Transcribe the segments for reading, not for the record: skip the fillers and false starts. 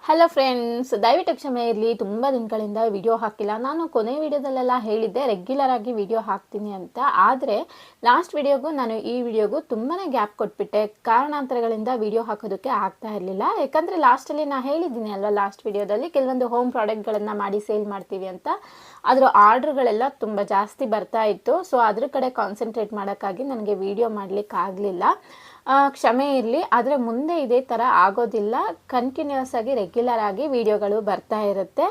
Hello friends, ದಯವಿಟ್ಟು ಕ್ಷಮೆ ಇರಲಿ. ತುಂಬ ದಿನಗಳಿಂದ ವಿಡಿಯೋ ಹಾಕಿಲ್ಲ. ನಾನು ಕೊನೆ ವಿಡಿಯೋದಲ್ಲೆಲ್ಲ ಹೇಳಿದ್ದೆ ರೆಗ್ಯುಲರ್ ಆಗಿ ವಿಡಿಯೋ ಹಾಕ್ತೀನಿ ಅಂತ. ಆದರೆ ಲಾಸ್ಟ್ ವಿಡಿಯೋಗೂ ನಾನು ಈ ವಿಡಿಯೋಗೂ ತುಂಬಾ ಗ್ಯಾಪ್ ಕೊಟ್ಬಿಟ್ಟೆ. ಕಾರಣಾಂತರಗಳಿಂದ ವಿಡಿಯೋ ಹಾಕೋದಕ್ಕೆ ಆಗ್ತಾ ಇರಲಿಲ್ಲ. ಯಾಕಂದರೆ ಲಾಸ್ಟಲ್ಲಿ ನಾನು ಹೇಳಿದ್ದೀನಿ ಅಲ್ವಾ, ಲಾಸ್ಟ್ ವಿಡಿಯೋದಲ್ಲಿ ಕೆಲವೊಂದು ಹೋಮ್ ಪ್ರಾಡಕ್ಟ್ಗಳನ್ನು ಮಾಡಿ ಸೇಲ್ ಮಾಡ್ತೀವಿ ಅಂತ. ಅದರ ಆರ್ಡ್ರ್ಗಳೆಲ್ಲ ತುಂಬ ಜಾಸ್ತಿ ಬರ್ತಾ ಇತ್ತು. ಸೊ ಅದ್ರ ಕಡೆ ಕಾನ್ಸಂಟ್ರೇಟ್ ಮಾಡೋಕ್ಕಾಗಿ ನನಗೆ ವಿಡಿಯೋ ಮಾಡಲಿಕ್ಕೆ ಆಗಲಿಲ್ಲ. ಕ್ಷಮೆ ಇರಲಿ. ಆದರೆ ಮುಂದೆ ಇದೇ ಥರ ಆಗೋದಿಲ್ಲ. ಕಂಟಿನ್ಯೂಸ್ ಆಗಿ ರೆಗ್ಯುಲರ್ ಆಗಿ ವಿಡಿಯೋಗಳು ಬರ್ತಾ ಇರುತ್ತೆ.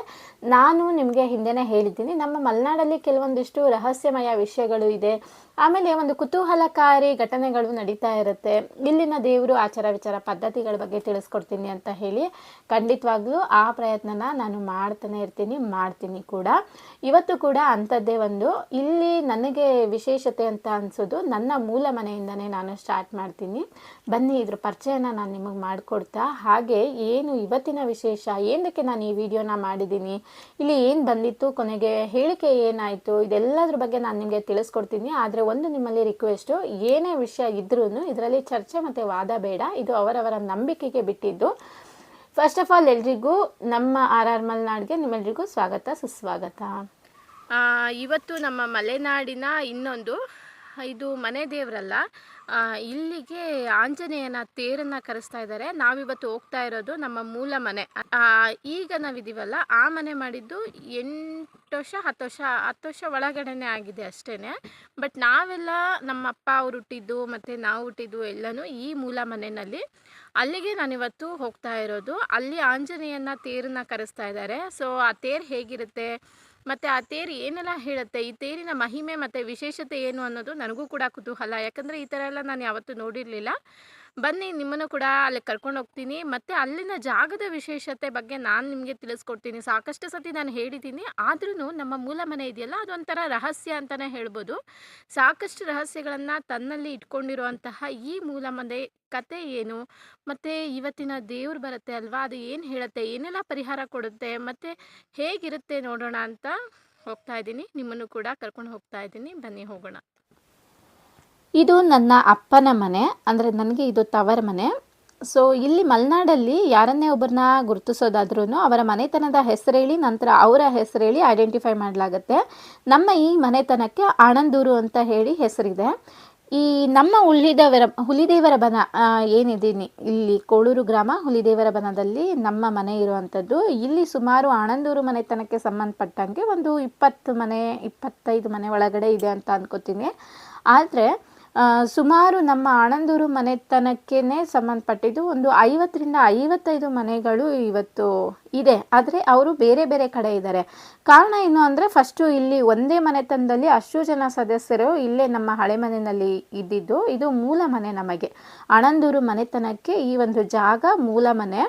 ನಾನು ನಿಮಗೆ ಹಿಂದೆನೇ ಹೇಳಿದ್ದೀನಿ, ನಮ್ಮ ಮಲೆನಾಡಲ್ಲಿ ಕೆಲವೊಂದಿಷ್ಟು ರಹಸ್ಯಮಯ ವಿಷಯಗಳು ಇದೆ. ಆಮೇಲೆ ಒಂದು ಕುತೂಹಲಕಾರಿ ಘಟನೆಗಳು ನಡೀತಾ ಇರುತ್ತೆ. ಇಲ್ಲಿನ ದೇವರು ಆಚಾರ ವಿಚಾರ ಪದ್ಧತಿಗಳ ಬಗ್ಗೆ ತಿಳಿಸ್ಕೊಡ್ತೀನಿ ಅಂತ ಹೇಳಿ ಖಂಡಿತವಾಗ್ಲೂ ಆ ಪ್ರಯತ್ನನ ನಾನು ಮಾಡ್ತೀನಿ ಕೂಡ. ಇವತ್ತು ಕೂಡ ಅಂಥದ್ದೇ ಒಂದು. ಇಲ್ಲಿ ನನಗೆ ವಿಶೇಷತೆ ಅಂತ ಅನಿಸೋದು ನನ್ನ ಮೂಲ ಮನೆಯಿಂದನೇ ನಾನು ಸ್ಟಾರ್ಟ್ ಮಾಡ್ತೀನಿ. ಬನ್ನಿ ಇದ್ರ ಪರಿಚಯನ ನಾನು ನಿಮಗೆ ಮಾಡಿಕೊಡ್ತಾ, ಹಾಗೆ ಏನು ಇವತ್ತಿನ ವಿಶೇಷ, ಏನಕ್ಕೆ ನಾನು ಈ ವಿಡಿಯೋನ ಮಾಡಿದ್ದೀನಿ, ಇಲ್ಲಿ ಏನು ಬಂದಿತ್ತು, ಕೊನೆಗೆ ಹೇಳಿಕೆ ಏನಾಯಿತು, ಇದೆಲ್ಲದ್ರ ಬಗ್ಗೆ ನಾನು ನಿಮಗೆ ತಿಳಿಸ್ಕೊಡ್ತೀನಿ. ಆದರೆ ಒಂದು ನಿಮ್ಮಲ್ಲಿ ರಿಕ್ವೆಸ್ಟು, ಏನೇ ವಿಷಯ ಇದ್ರೂ ಇದರಲ್ಲಿ ಚರ್ಚೆ ಮತ್ತು ವಾದ ಬೇಡ. ಇದು ಅವರವರ ನಂಬಿಕೆಗೆ ಬಿಟ್ಟಿದ್ದು. ಫಸ್ಟ್ ಆಫ್ ಆಲ್ ಎಲ್ರಿಗೂ ನಮ್ಮ ಆರ್ ಮಲೆನಾಡಿಗೆ ನಿಮ್ಮೆಲ್ರಿಗೂ ಸ್ವಾಗತ ಸುಸ್ವಾಗತ. ಇವತ್ತು ನಮ್ಮ ಮಲೆನಾಡಿನ ಇನ್ನೊಂದು, ಇದು ಮನೆ ದೇವರಲ್ಲ, ಇಲ್ಲಿಗೆ ಆಂಜನೇಯನ ತೇರನ್ನು ಕರೆಸ್ತಾ ಇದ್ದಾರೆ. ನಾವಿವತ್ತು ಹೋಗ್ತಾ ಇರೋದು ನಮ್ಮ ಮೂಲ ಮನೆ. ಈಗ ನಾವಿದ್ದೀವಲ್ಲ, ಆ ಮನೆ ಮಾಡಿದ್ದು 8 ವರ್ಷ 10 ವರ್ಷ ಒಳಗಡೆನೆ ಆಗಿದೆ ಅಷ್ಟೇ. ಬಟ್ ನಾವೆಲ್ಲ ನಮ್ಮ ಅಪ್ಪ ಅವ್ರು ಹುಟ್ಟಿದ್ದು ಮತ್ತು ನಾವು ಹುಟ್ಟಿದ್ದು ಎಲ್ಲನೂ ಈ ಮೂಲ ಮನೆಯಲ್ಲಿ. ಅಲ್ಲಿಗೆ ನಾನಿವತ್ತು ಹೋಗ್ತಾ ಇರೋದು. ಅಲ್ಲಿ ಆಂಜನೇಯನ ತೇರನ್ನು ಕರೆಸ್ತಾ ಇದ್ದಾರೆ. ಸೊ ಆ ತೇರು ಹೇಗಿರುತ್ತೆ ಮತ್ತು ಆ ತೇರು ಏನೆಲ್ಲ ಹೇಳುತ್ತೆ, ಈ ತೇರಿನ ಮಹಿಮೆ ಮತ್ತು ವಿಶೇಷತೆ ಏನು ಅನ್ನೋದು ನನಗೂ ಕೂಡ ಕುತೂಹಲ. ಯಾಕಂದರೆ ಈ ಥರ ಎಲ್ಲ ನಾನು ಯಾವತ್ತೂ ನೋಡಿರಲಿಲ್ಲ. ಬನ್ನಿ ನಿಮ್ಮನ್ನು ಕೂಡ ಅಲ್ಲಿ ಕರ್ಕೊಂಡು ಹೋಗ್ತೀನಿ. ಮತ್ತು ಅಲ್ಲಿನ ಜಾಗದ ವಿಶೇಷತೆ ಬಗ್ಗೆ ನಾನು ನಿಮಗೆ ತಿಳಿಸ್ಕೊಡ್ತೀನಿ. ಸಾಕಷ್ಟು ಸತಿ ನಾನು ಹೇಳಿದ್ದೀನಿ, ಆದ್ರೂ ನಮ್ಮ ಮೂಲ ಮನೆ ಇದೆಯಲ್ಲ, ಅದೊಂಥರ ರಹಸ್ಯ ಅಂತಲೇ ಹೇಳ್ಬೋದು. ಸಾಕಷ್ಟು ರಹಸ್ಯಗಳನ್ನು ತನ್ನಲ್ಲಿ ಇಟ್ಕೊಂಡಿರುವಂತಹ ಈ ಮೂಲ ಮನೆ ಕತೆ ಏನು, ಮತ್ತು ಇವತ್ತಿನ ದೇವ್ರು ಬರುತ್ತೆ ಅಲ್ವಾ, ಅದು ಏನು ಹೇಳುತ್ತೆ, ಏನೆಲ್ಲ ಪರಿಹಾರ ಕೊಡುತ್ತೆ, ಮತ್ತು ಹೇಗಿರುತ್ತೆ ನೋಡೋಣ ಅಂತ ಹೋಗ್ತಾ ಇದ್ದೀನಿ. ನಿಮ್ಮನ್ನು ಕೂಡ ಕರ್ಕೊಂಡು ಹೋಗ್ತಾ ಇದ್ದೀನಿ. ಬನ್ನಿ ಹೋಗೋಣ. ಇದು ನನ್ನ ಅಪ್ಪನ ಮನೆ, ಅಂದರೆ ನನಗೆ ಇದು ತವರ ಮನೆ. ಸೊ ಇಲ್ಲಿ ಮಲೆನಾಡಲ್ಲಿ ಯಾರನ್ನೇ ಒಬ್ಬರನ್ನ ಗುರುತಿಸೋದಾದ್ರೂ ಅವರ ಮನೆತನದ ಹೆಸರು ಹೇಳಿ ನಂತರ ಅವರ ಹೆಸರು ಹೇಳಿ ಐಡೆಂಟಿಫೈ ಮಾಡಲಾಗುತ್ತೆ. ನಮ್ಮ ಈ ಮನೆತನಕ್ಕೆ ಆನಂದೂರು ಅಂತ ಹೇಳಿ ಹೆಸರಿದೆ. ಈ ನಮ್ಮ ಹುಲಿದೇವರ ಬನ ಏನಿದ್ದೀನಿ ಇಲ್ಲಿ ಕೋಳೂರು ಗ್ರಾಮ ಹುಲಿದೇವರ ಬನದಲ್ಲಿ ನಮ್ಮ ಮನೆ ಇರುವಂಥದ್ದು. ಇಲ್ಲಿ ಸುಮಾರು ಆನಂದೂರು ಮನೆತನಕ್ಕೆ ಸಂಬಂಧಪಟ್ಟಂಗೆ ಒಂದು 25 ಮನೆ ಒಳಗಡೆ ಇದೆ ಅಂತ ಅಂದ್ಕೋತೀನಿ. ಆದರೆ ಸುಮಾರು ನಮ್ಮ ಆನಂದೂರು ಮನೆತನಕ್ಕೇ ಸಂಬಂಧಪಟ್ಟಿದ್ದು ಒಂದು 50ರಿಂದ 55 ಮನೆಗಳು ಇವತ್ತು ಇದೆ. ಆದರೆ ಅವರು ಬೇರೆ ಬೇರೆ ಕಡೆ ಇದ್ದಾರೆ. ಕಾರಣ ಏನು ಅಂದರೆ, ಫಸ್ಟು ಇಲ್ಲಿ ಒಂದೇ ಮನೆತನದಲ್ಲಿ ಅಷ್ಟು ಜನ ಸದಸ್ಯರು ಇಲ್ಲೇ ನಮ್ಮ ಹಳೆ ಮನೆಯಲ್ಲಿ ಇದ್ದಿದ್ದು. ಇದು ಮೂಲ ಮನೆ. ನಮಗೆ ಆನಂದೂರು ಮನೆತನಕ್ಕೆ ಈ ಒಂದು ಜಾಗ ಮೂಲ ಮನೆ.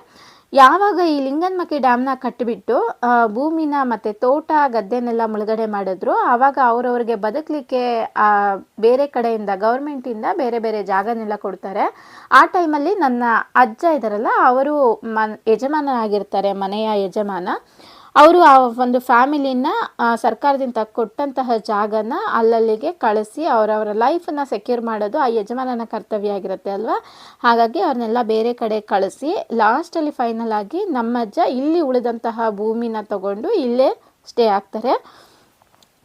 ಯಾವಾಗ ಈ ಲಿಂಗನಮಕ್ಕಿ ಡ್ಯಾಮ್ನ ಕಟ್ಟಿಬಿಟ್ಟು ಭೂಮಿನ ಮತ್ತು ತೋಟ ಗದ್ದೆನೆಲ್ಲ ಮುಳುಗಡೆ ಮಾಡಿದ್ರು, ಆವಾಗ ಅವರವ್ರಿಗೆ ಬದುಕಲಿಕ್ಕೆ ಬೇರೆ ಕಡೆಯಿಂದ ಗೌರ್ಮೆಂಟಿಂದ ಬೇರೆ ಬೇರೆ ಜಾಗನೆಲ್ಲ ಕೊಡ್ತಾರೆ. ಆ ಟೈಮಲ್ಲಿ ನನ್ನ ಅಜ್ಜ ಇದ್ದಾರಲ್ಲ, ಅವರು ಯಜಮಾನರಾಗಿರ್ತಾರೆ, ಮನೆಯ ಯಜಮಾನ. ಅವರು ಆ ಒಂದು ಫ್ಯಾಮಿಲಿನ ಸರ್ಕಾರದಿಂದ ಕೊಟ್ಟಂತಹ ಜಾಗನ ಅಲ್ಲಲ್ಲಿಗೆ ಕಳಿಸಿ ಅವರವರ ಲೈಫನ್ನು ಸೆಕ್ಯೂರ್ ಮಾಡೋದು ಆ ಯಜಮಾನನ ಕರ್ತವ್ಯ ಆಗಿರುತ್ತೆ ಅಲ್ವಾ. ಹಾಗಾಗಿ ಅವ್ರನ್ನೆಲ್ಲ ಬೇರೆ ಕಡೆ ಕಳಿಸಿ ಲಾಸ್ಟಲ್ಲಿ ಫೈನಲ್ ಆಗಿ ನಮ್ಮ ಅಜ್ಜ ಇಲ್ಲಿ ಉಳಿದಂತಹ ಭೂಮಿನ ತಗೊಂಡು ಇಲ್ಲೇ ಸ್ಟೇ ಆಗ್ತಾರೆ.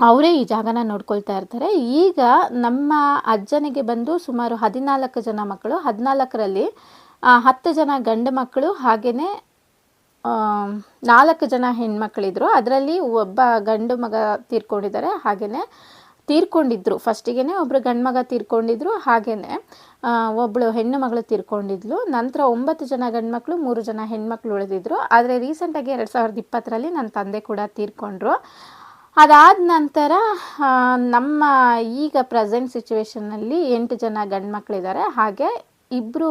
ಅವರೇ ಈ ಜಾಗನ ನೋಡ್ಕೊಳ್ತಾ ಇರ್ತಾರೆ. ಈಗ ನಮ್ಮ ಅಜ್ಜನಿಗೆ ಬಂದು ಸುಮಾರು 14 ಜನ ಮಕ್ಕಳು. 14ರಲ್ಲಿ 10 ಜನ ಗಂಡು ಮಕ್ಕಳು, ಹಾಗೆಯೇ 4 ಜನ ಹೆಣ್ಮಕ್ಳಿದ್ರು. ಅದರಲ್ಲಿ ಒಬ್ಬ ಗಂಡು ಮಗ ತೀರ್ಕೊಂಡಿದ್ದಾರೆ, ಹಾಗೆಯೇ ತೀರ್ಕೊಂಡಿದ್ರು. ಫಸ್ಟಿಗೆ ಒಬ್ಬರು ಗಂಡು ಮಗ ತೀರ್ಕೊಂಡಿದ್ರು, ಹಾಗೆಯೇ ಒಬ್ಬಳು ಹೆಣ್ಣು ಮಗಳು ತೀರ್ಕೊಂಡಿದ್ಲು. ನಂತರ 9 ಜನ ಗಂಡು ಮಕ್ಕಳು 3 ಜನ ಹೆಣ್ಮಕ್ಳು ಉಳಿದಿದ್ರು. ಆದರೆ ರೀಸೆಂಟಾಗಿ 2020ರಲ್ಲಿ ನನ್ನ ತಂದೆ ಕೂಡ ತೀರ್ಕೊಂಡ್ರು. ಅದಾದ ನಂತರ ನಮ್ಮ ಈಗ ಪ್ರೆಸೆಂಟ್ ಸಿಚುವೇಶನ್ನಲ್ಲಿ 8 ಜನ ಗಂಡು ಮಕ್ಕಳಿದ್ದಾರೆ, ಹಾಗೆ 2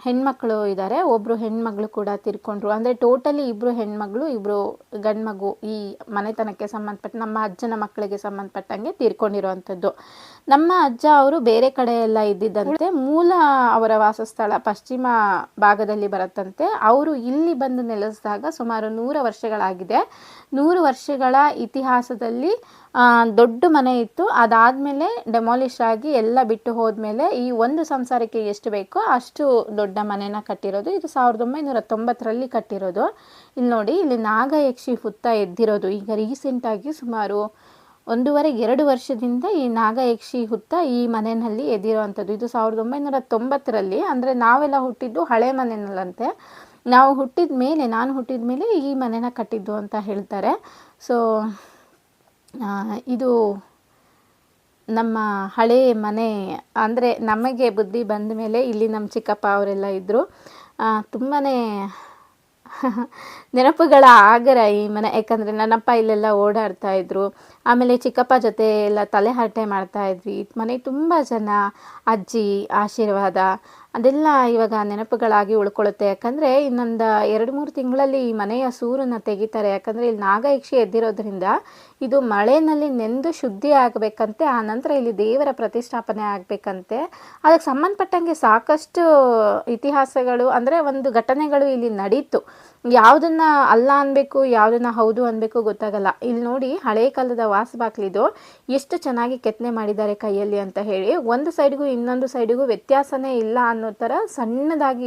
ಹೆಣ್ಮಕ್ಳು ಇದ್ದಾರೆ. ಒಬ್ಬರು ಹೆಣ್ಮಗಳು ಕೂಡ ತೀರ್ಕೊಂಡ್ರು. ಅಂದರೆ ಟೋಟಲಿ 2 ಹೆಣ್ಮಗಳು 2 ಗಂಡು ಮಗು ಈ ಮನೆತನಕ್ಕೆ ಸಂಬಂಧಪಟ್ಟ ನಮ್ಮ ಅಜ್ಜನ ಮಕ್ಕಳಿಗೆ ಸಂಬಂಧಪಟ್ಟಂಗೆ ತೀರ್ಕೊಂಡಿರುವಂಥದ್ದು. ನಮ್ಮ ಅಜ್ಜ ಅವರು ಬೇರೆ ಕಡೆ ಎಲ್ಲ ಇದ್ದಿದ್ದಂತೆ. ಮೂಲ ಅವರ ವಾಸಸ್ಥಳ ಪಶ್ಚಿಮ ಭಾಗದಲ್ಲಿ ಬರುತ್ತಂತೆ. ಅವರು ಇಲ್ಲಿ ಬಂದು ನೆಲೆಸಿದಾಗ ಸುಮಾರು 100 ವರ್ಷಗಳಾಗಿದೆ. 100 ವರ್ಷಗಳ ಇತಿಹಾಸದಲ್ಲಿ ದೊಡ್ಡ ಮನೆ ಇತ್ತು. ಅದಾದಮೇಲೆ ಡೆಮಾಲಿಷ್ ಆಗಿ ಎಲ್ಲ ಬಿಟ್ಟು ಹೋದ್ಮೇಲೆ ಈ ಒಂದು ಸಂಸಾರಕ್ಕೆ ಎಷ್ಟು ಬೇಕೋ ಅಷ್ಟು ಇಷ್ಟು ದೊಡ್ಡ ಮನೆನ ಕಟ್ಟಿರೋದು. ಇದು 1990ರಲ್ಲಿ ಕಟ್ಟಿರೋದು. ಇಲ್ಲಿ ನೋಡಿ, ಇಲ್ಲಿ ನಾಗಯಕ್ಷಿ ಹುತ್ತ ಎದ್ದಿರೋದು ಈಗ ರೀಸೆಂಟಾಗಿ ಸುಮಾರು 1.5-2 ವರ್ಷದಿಂದ ಈ ನಾಗಯಕ್ಷಿ ಹುತ್ತ ಈ ಮನೆಯಲ್ಲಿ ಎದ್ದಿರೋವಂಥದ್ದು. ಇದು 1990ರಲ್ಲಿ, ಅಂದರೆ ನಾವೆಲ್ಲ ಹುಟ್ಟಿದ್ದು ಹಳೆ ಮನೆಯಲ್ಲಂತೆ. ನಾನು ಹುಟ್ಟಿದ ಮೇಲೆ ಈ ಮನೆನ ಕಟ್ಟಿದ್ದು ಅಂತ ಹೇಳ್ತಾರೆ. ಸೊ ಇದು ನಮ್ಮ ಹಳೆ ಮನೆ. ಅಂದರೆ ನಮಗೆ ಬುದ್ಧಿ ಬಂದ ಮೇಲೆ ಇಲ್ಲಿ ನಮ್ಮ ಚಿಕ್ಕಪ್ಪ ಅವರೆಲ್ಲ ಇದ್ದರು. ತುಂಬಾ ನೆನಪುಗಳ ಆಗರ ಈ ಮನೆ. ಯಾಕಂದರೆ ನನ್ನಪ್ಪ ಇಲ್ಲೆಲ್ಲ ಓಡಾಡ್ತಾ ಇದ್ರು. ಆಮೇಲೆ ಚಿಕ್ಕಪ್ಪ ಜೊತೆ ಎಲ್ಲ ತಲೆಹರಟೆ ಮಾಡ್ತಾ ಇದ್ವಿ. ಮನೆಗೆ ತುಂಬ ಜನ, ಅಜ್ಜಿ ಆಶೀರ್ವಾದ ಅದೆಲ್ಲ ಇವಾಗ ನೆನಪುಗಳಾಗಿ ಉಳ್ಕೊಳ್ಳುತ್ತೆ. ಯಾಕಂದರೆ ಇನ್ನೊಂದು 2-3 ತಿಂಗಳಲ್ಲಿ ಈ ಮನೆಯ ಸೂರನ್ನು ತೆಗಿತಾರೆ. ಯಾಕಂದರೆ ಇಲ್ಲಿ ನಾಗಯಕ್ಷಿ ಎದ್ದಿರೋದ್ರಿಂದ ಇದು ಮಳೆಯಲ್ಲಿ ನೆಂದು ಶುದ್ಧಿ ಆಗಬೇಕಂತೆ. ಆ ನಂತರ ಇಲ್ಲಿ ದೇವರ ಪ್ರತಿಷ್ಠಾಪನೆ ಆಗಬೇಕಂತೆ. ಅದಕ್ಕೆ ಸಂಬಂಧಪಟ್ಟಂಗೆ ಸಾಕಷ್ಟು ಇತಿಹಾಸಗಳು, ಅಂದರೆ ಒಂದು ಘಟನೆಗಳು ಇಲ್ಲಿ ನಡೀತು. ಯಾವುದನ್ನ ಅಲ್ಲ ಅನ್ಬೇಕು, ಯಾವುದನ್ನ ಹೌದು ಅನ್ಬೇಕು ಗೊತ್ತಾಗಲ್ಲ. ಇಲ್ಲಿ ನೋಡಿ, ಹಳೆ ಕಾಲದ ವಾಸಬಾಕ್ಲಿದು ಎಷ್ಟು ಚೆನ್ನಾಗಿ ಕೆತ್ತನೆ ಮಾಡಿದ್ದಾರೆ ಕೈಯಲ್ಲಿ ಅಂತ ಹೇಳಿ. ಒಂದು ಸೈಡ್ಗೂ ಇನ್ನೊಂದು ಸೈಡ್ಗೂ ವ್ಯತ್ಯಾಸನೇ ಇಲ್ಲ ಅನ್ನೋ ಥರ ಸಣ್ಣದಾಗಿ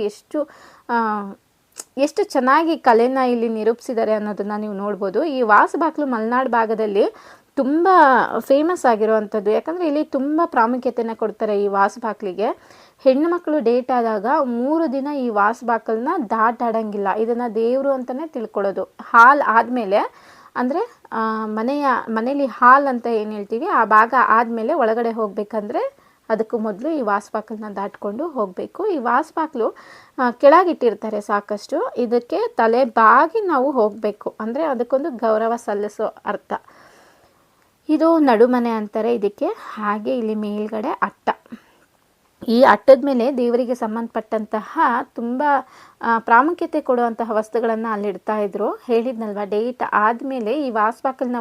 ಎಷ್ಟು ಚೆನ್ನಾಗಿ ಕಲೆನ ಇಲ್ಲಿ ನಿರೂಪಿಸಿದ್ದಾರೆ ಅನ್ನೋದನ್ನ ನೀವು ನೋಡ್ಬೋದು. ಈ ವಾಸಬಾಕ್ಲು ಮಲೆನಾಡು ಭಾಗದಲ್ಲಿ ತುಂಬ ಫೇಮಸ್ ಆಗಿರುವಂಥದ್ದು. ಯಾಕಂದರೆ ಇಲ್ಲಿ ತುಂಬ ಪ್ರಾಮುಖ್ಯತೆಯನ್ನು ಕೊಡ್ತಾರೆ ಈ ವಾಸಬಾಕ್ಲಿಗೆ. ಹೆಣ್ಣು ಮಕ್ಕಳು ಡೇಟ್ ಆದಾಗ 3 ದಿನ ಈ ವಾಸಬಾಕಲನ್ನ ದಾಟಾಡಂಗಿಲ್ಲ. ಇದನ್ನು ದೇವರು ಅಂತಲೇ ತಿಳ್ಕೊಳ್ಳೋದು. ಹಾಲ್ ಆದಮೇಲೆ, ಅಂದರೆ ಮನೇಲಿ ಹಾಲ್ ಅಂತ ಏನು ಹೇಳ್ತೀವಿ ಆ ಭಾಗ ಆದಮೇಲೆ ಒಳಗಡೆ ಹೋಗಬೇಕಂದ್ರೆ ಅದಕ್ಕೂ ಮೊದಲು ಈ ವಾಸಬಾಕಲನ್ನ ದಾಟ್ಕೊಂಡು ಹೋಗಬೇಕು. ಈ ವಾಸಬಾಕ್ಲು ಕೆಳಗಿಟ್ಟಿರ್ತಾರೆ ಸಾಕಷ್ಟು. ಇದಕ್ಕೆ ತಲೆ ಬಾಗಿ ನಾವು ಹೋಗಬೇಕು, ಅಂದರೆ ಅದಕ್ಕೊಂದು ಗೌರವ ಸಲ್ಲಿಸೋ ಅರ್ಥ. ಇದು ನಡುಮನೆ ಅಂತಾರೆ ಇದಕ್ಕೆ. ಹಾಗೆ ಇಲ್ಲಿ ಮೇಲ್ಗಡೆ ಅಟ್ಟ. ಈ ಅಟ್ಟದ ಮೇಲೆ ದೇವರಿಗೆ ಸಂಬಂಧಪಟ್ಟಂತಹ ತುಂಬ ಪ್ರಾಮುಖ್ಯತೆ ಕೊಡುವಂತಹ ವಸ್ತುಗಳನ್ನು ಅಲ್ಲಿಡ್ತಾ ಇದ್ರು. ಹೇಳಿದ್ನಲ್ವ, ಡೇಟ್ ಆದಮೇಲೆ ಈ ವಾಸಬಾಕಲನ್ನ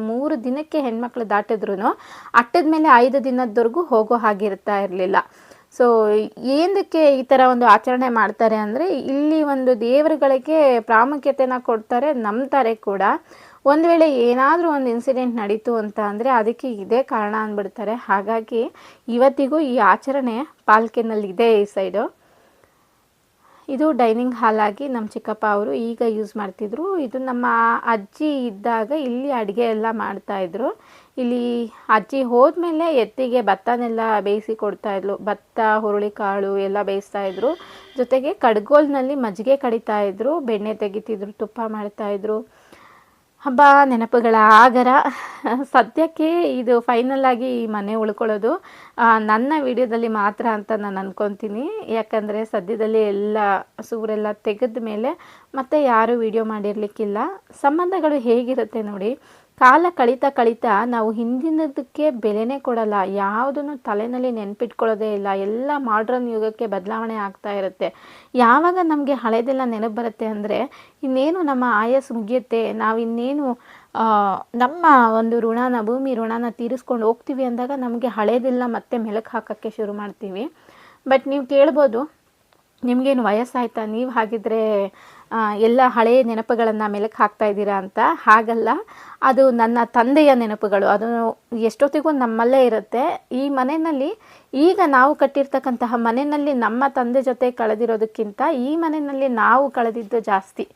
3 ದಿನಕ್ಕೆ ಹೆಣ್ಮಕ್ಳು ದಾಟಿದ್ರು ಅಟ್ಟದ ಮೇಲೆ 5 ದಿನದವರೆಗೂ ಹೋಗೋ ಹಾಗಿರ್ತಾ ಇರಲಿಲ್ಲ. ಸೊ ಏನಕ್ಕೆ ಈ ಥರ ಒಂದು ಆಚರಣೆ ಮಾಡ್ತಾರೆ ಅಂದರೆ, ಇಲ್ಲಿ ಒಂದು ದೇವರುಗಳಿಗೆ ಪ್ರಾಮುಖ್ಯತೆನ ಕೊಡ್ತಾರೆ, ನಂಬ್ತಾರೆ ಕೂಡ. ಒಂದು ವೇಳೆ ಏನಾದರೂ ಒಂದು ಇನ್ಸಿಡೆಂಟ್ ನಡೀತು ಅಂತ ಅಂದರೆ ಅದಕ್ಕೆ ಇದೇ ಕಾರಣ ಅಂದ್ಬಿಡ್ತಾರೆ. ಹಾಗಾಗಿ ಇವತ್ತಿಗೂ ಈ ಆಚರಣೆ ಪಾಲ್ಕೆನಲ್ಲಿದೆ ಈ ಸೈಡು. ಇದು ಡೈನಿಂಗ್ ಹಾಲ್ ಆಗಿ ನಮ್ಮ ಚಿಕ್ಕಪ್ಪ ಅವರು ಈಗ ಯೂಸ್ ಮಾಡ್ತಿದ್ರು. ಇದು ನಮ್ಮ ಅಜ್ಜಿ ಇದ್ದಾಗ ಇಲ್ಲಿ ಅಡುಗೆ ಎಲ್ಲ ಮಾಡ್ತಾಯಿದ್ರು. ಇಲ್ಲಿ ಅಜ್ಜಿ ಹೋದ್ಮೇಲೆ ಎತ್ತಿಗೆ ಭತ್ತನೆಲ್ಲ ಬೇಯಿಸಿ ಕೊಡ್ತಾಯಿದ್ಲು. ಭತ್ತ, ಹುರುಳಿಕಾಳು ಎಲ್ಲ ಬೇಯಿಸ್ತಾಯಿದ್ರು. ಜೊತೆಗೆ ಕಡ್ಗೋಲ್ನಲ್ಲಿ ಮಜ್ಜಿಗೆ ಕಡಿತಾಯಿದ್ರು, ಬೆಣ್ಣೆ ತೆಗಿತಿದ್ರು, ತುಪ್ಪ ಮಾಡ್ತಾಯಿದ್ರು. ಹಬ್ಬ ನೆನಪುಗಳ ಆಗರ. ಸದ್ಯಕ್ಕೆ ಇದು ಫೈನಲ್ ಆಗಿ ಈ ಮನೆ ಉಳ್ಕೊಳ್ಳೋದು ನನ್ನ ವಿಡಿಯೋದಲ್ಲಿ ಮಾತ್ರ ಅಂತ ನಾನು ಅನ್ಕೊತೀನಿ. ಯಾಕಂದರೆ ಸದ್ಯದಲ್ಲಿ ಎಲ್ಲ ಸೂರೆಲ್ಲ ತೆಗೆದ ಮೇಲೆ ಮತ್ತೆ ಯಾರೂ ವಿಡಿಯೋ ಮಾಡಿರಲಿಕ್ಕಿಲ್ಲ. ಸಂಬಂಧಗಳು ಹೇಗಿರುತ್ತೆ ನೋಡಿ, ಕಾಲ ಕಳೀತಾ ನಾವು ಹಿಂದಿನದಕ್ಕೆ ಬೆಲೆನೇ ಕೊಡಲ್ಲ. ಯಾವುದನ್ನು ತಲೆಯಲ್ಲಿ ನೆನಪಿಟ್ಕೊಳ್ಳೋದೇ ಇಲ್ಲ. ಎಲ್ಲ ಮಾಡ್ರನ್ ಯುಗಕ್ಕೆ ಬದಲಾವಣೆ ಆಗ್ತಾ ಇರುತ್ತೆ. ಯಾವಾಗ ನಮಗೆ ಹಳೆದೆಲ್ಲ ನೆನಪು ಬರುತ್ತೆ ಅಂದರೆ ಇನ್ನೇನು ನಮ್ಮ ಆಯಸ್ಸು ಮುಗಿಯುತ್ತೆ, ನಾವು ಇನ್ನೇನು ನಮ್ಮ ಒಂದು ಭೂಮಿ ಋಣನ ತೀರಿಸ್ಕೊಂಡು ಹೋಗ್ತೀವಿ ಅಂದಾಗ ನಮಗೆ ಹಳೇದೆಲ್ಲ ಮತ್ತೆ ಮೆಲುಕು ಹಾಕೋಕ್ಕೆ ಶುರು ಮಾಡ್ತೀವಿ. ಬಟ್ ನೀವು ಕೇಳ್ಬೋದು, ನಿಮಗೇನು ವಯಸ್ಸಾಯ್ತಾ, ನೀವು ಹಾಗಿದ್ರೆ ಎಲ್ಲ ಹಳೆಯ ನೆನಪುಗಳನ್ನು ಮೆಲುಕು ಹಾಕ್ತಾ ಇದ್ದೀರಾ ಅಂತ. ಹಾಗಲ್ಲ, ಅದು ನನ್ನ ತಂದೆಯ ನೆನಪುಗಳು. ಅದು ಎಷ್ಟೊತ್ತಿಗೂ ನಮ್ಮಲ್ಲೇ ಇರುತ್ತೆ. ಈ ಮನೆಯಲ್ಲಿ ಈಗ ನಾವು ಕಟ್ಟಿರ್ತಕ್ಕಂತಹ ಮನೆಯಲ್ಲಿ ನಮ್ಮ ತಂದೆ ಜೊತೆ ಕಳೆದಿರೋದಕ್ಕಿಂತ ಈ ಮನೆಯಲ್ಲಿ ನಾವು ಕಳೆದಿದ್ದು ಜಾಸ್ತಿ.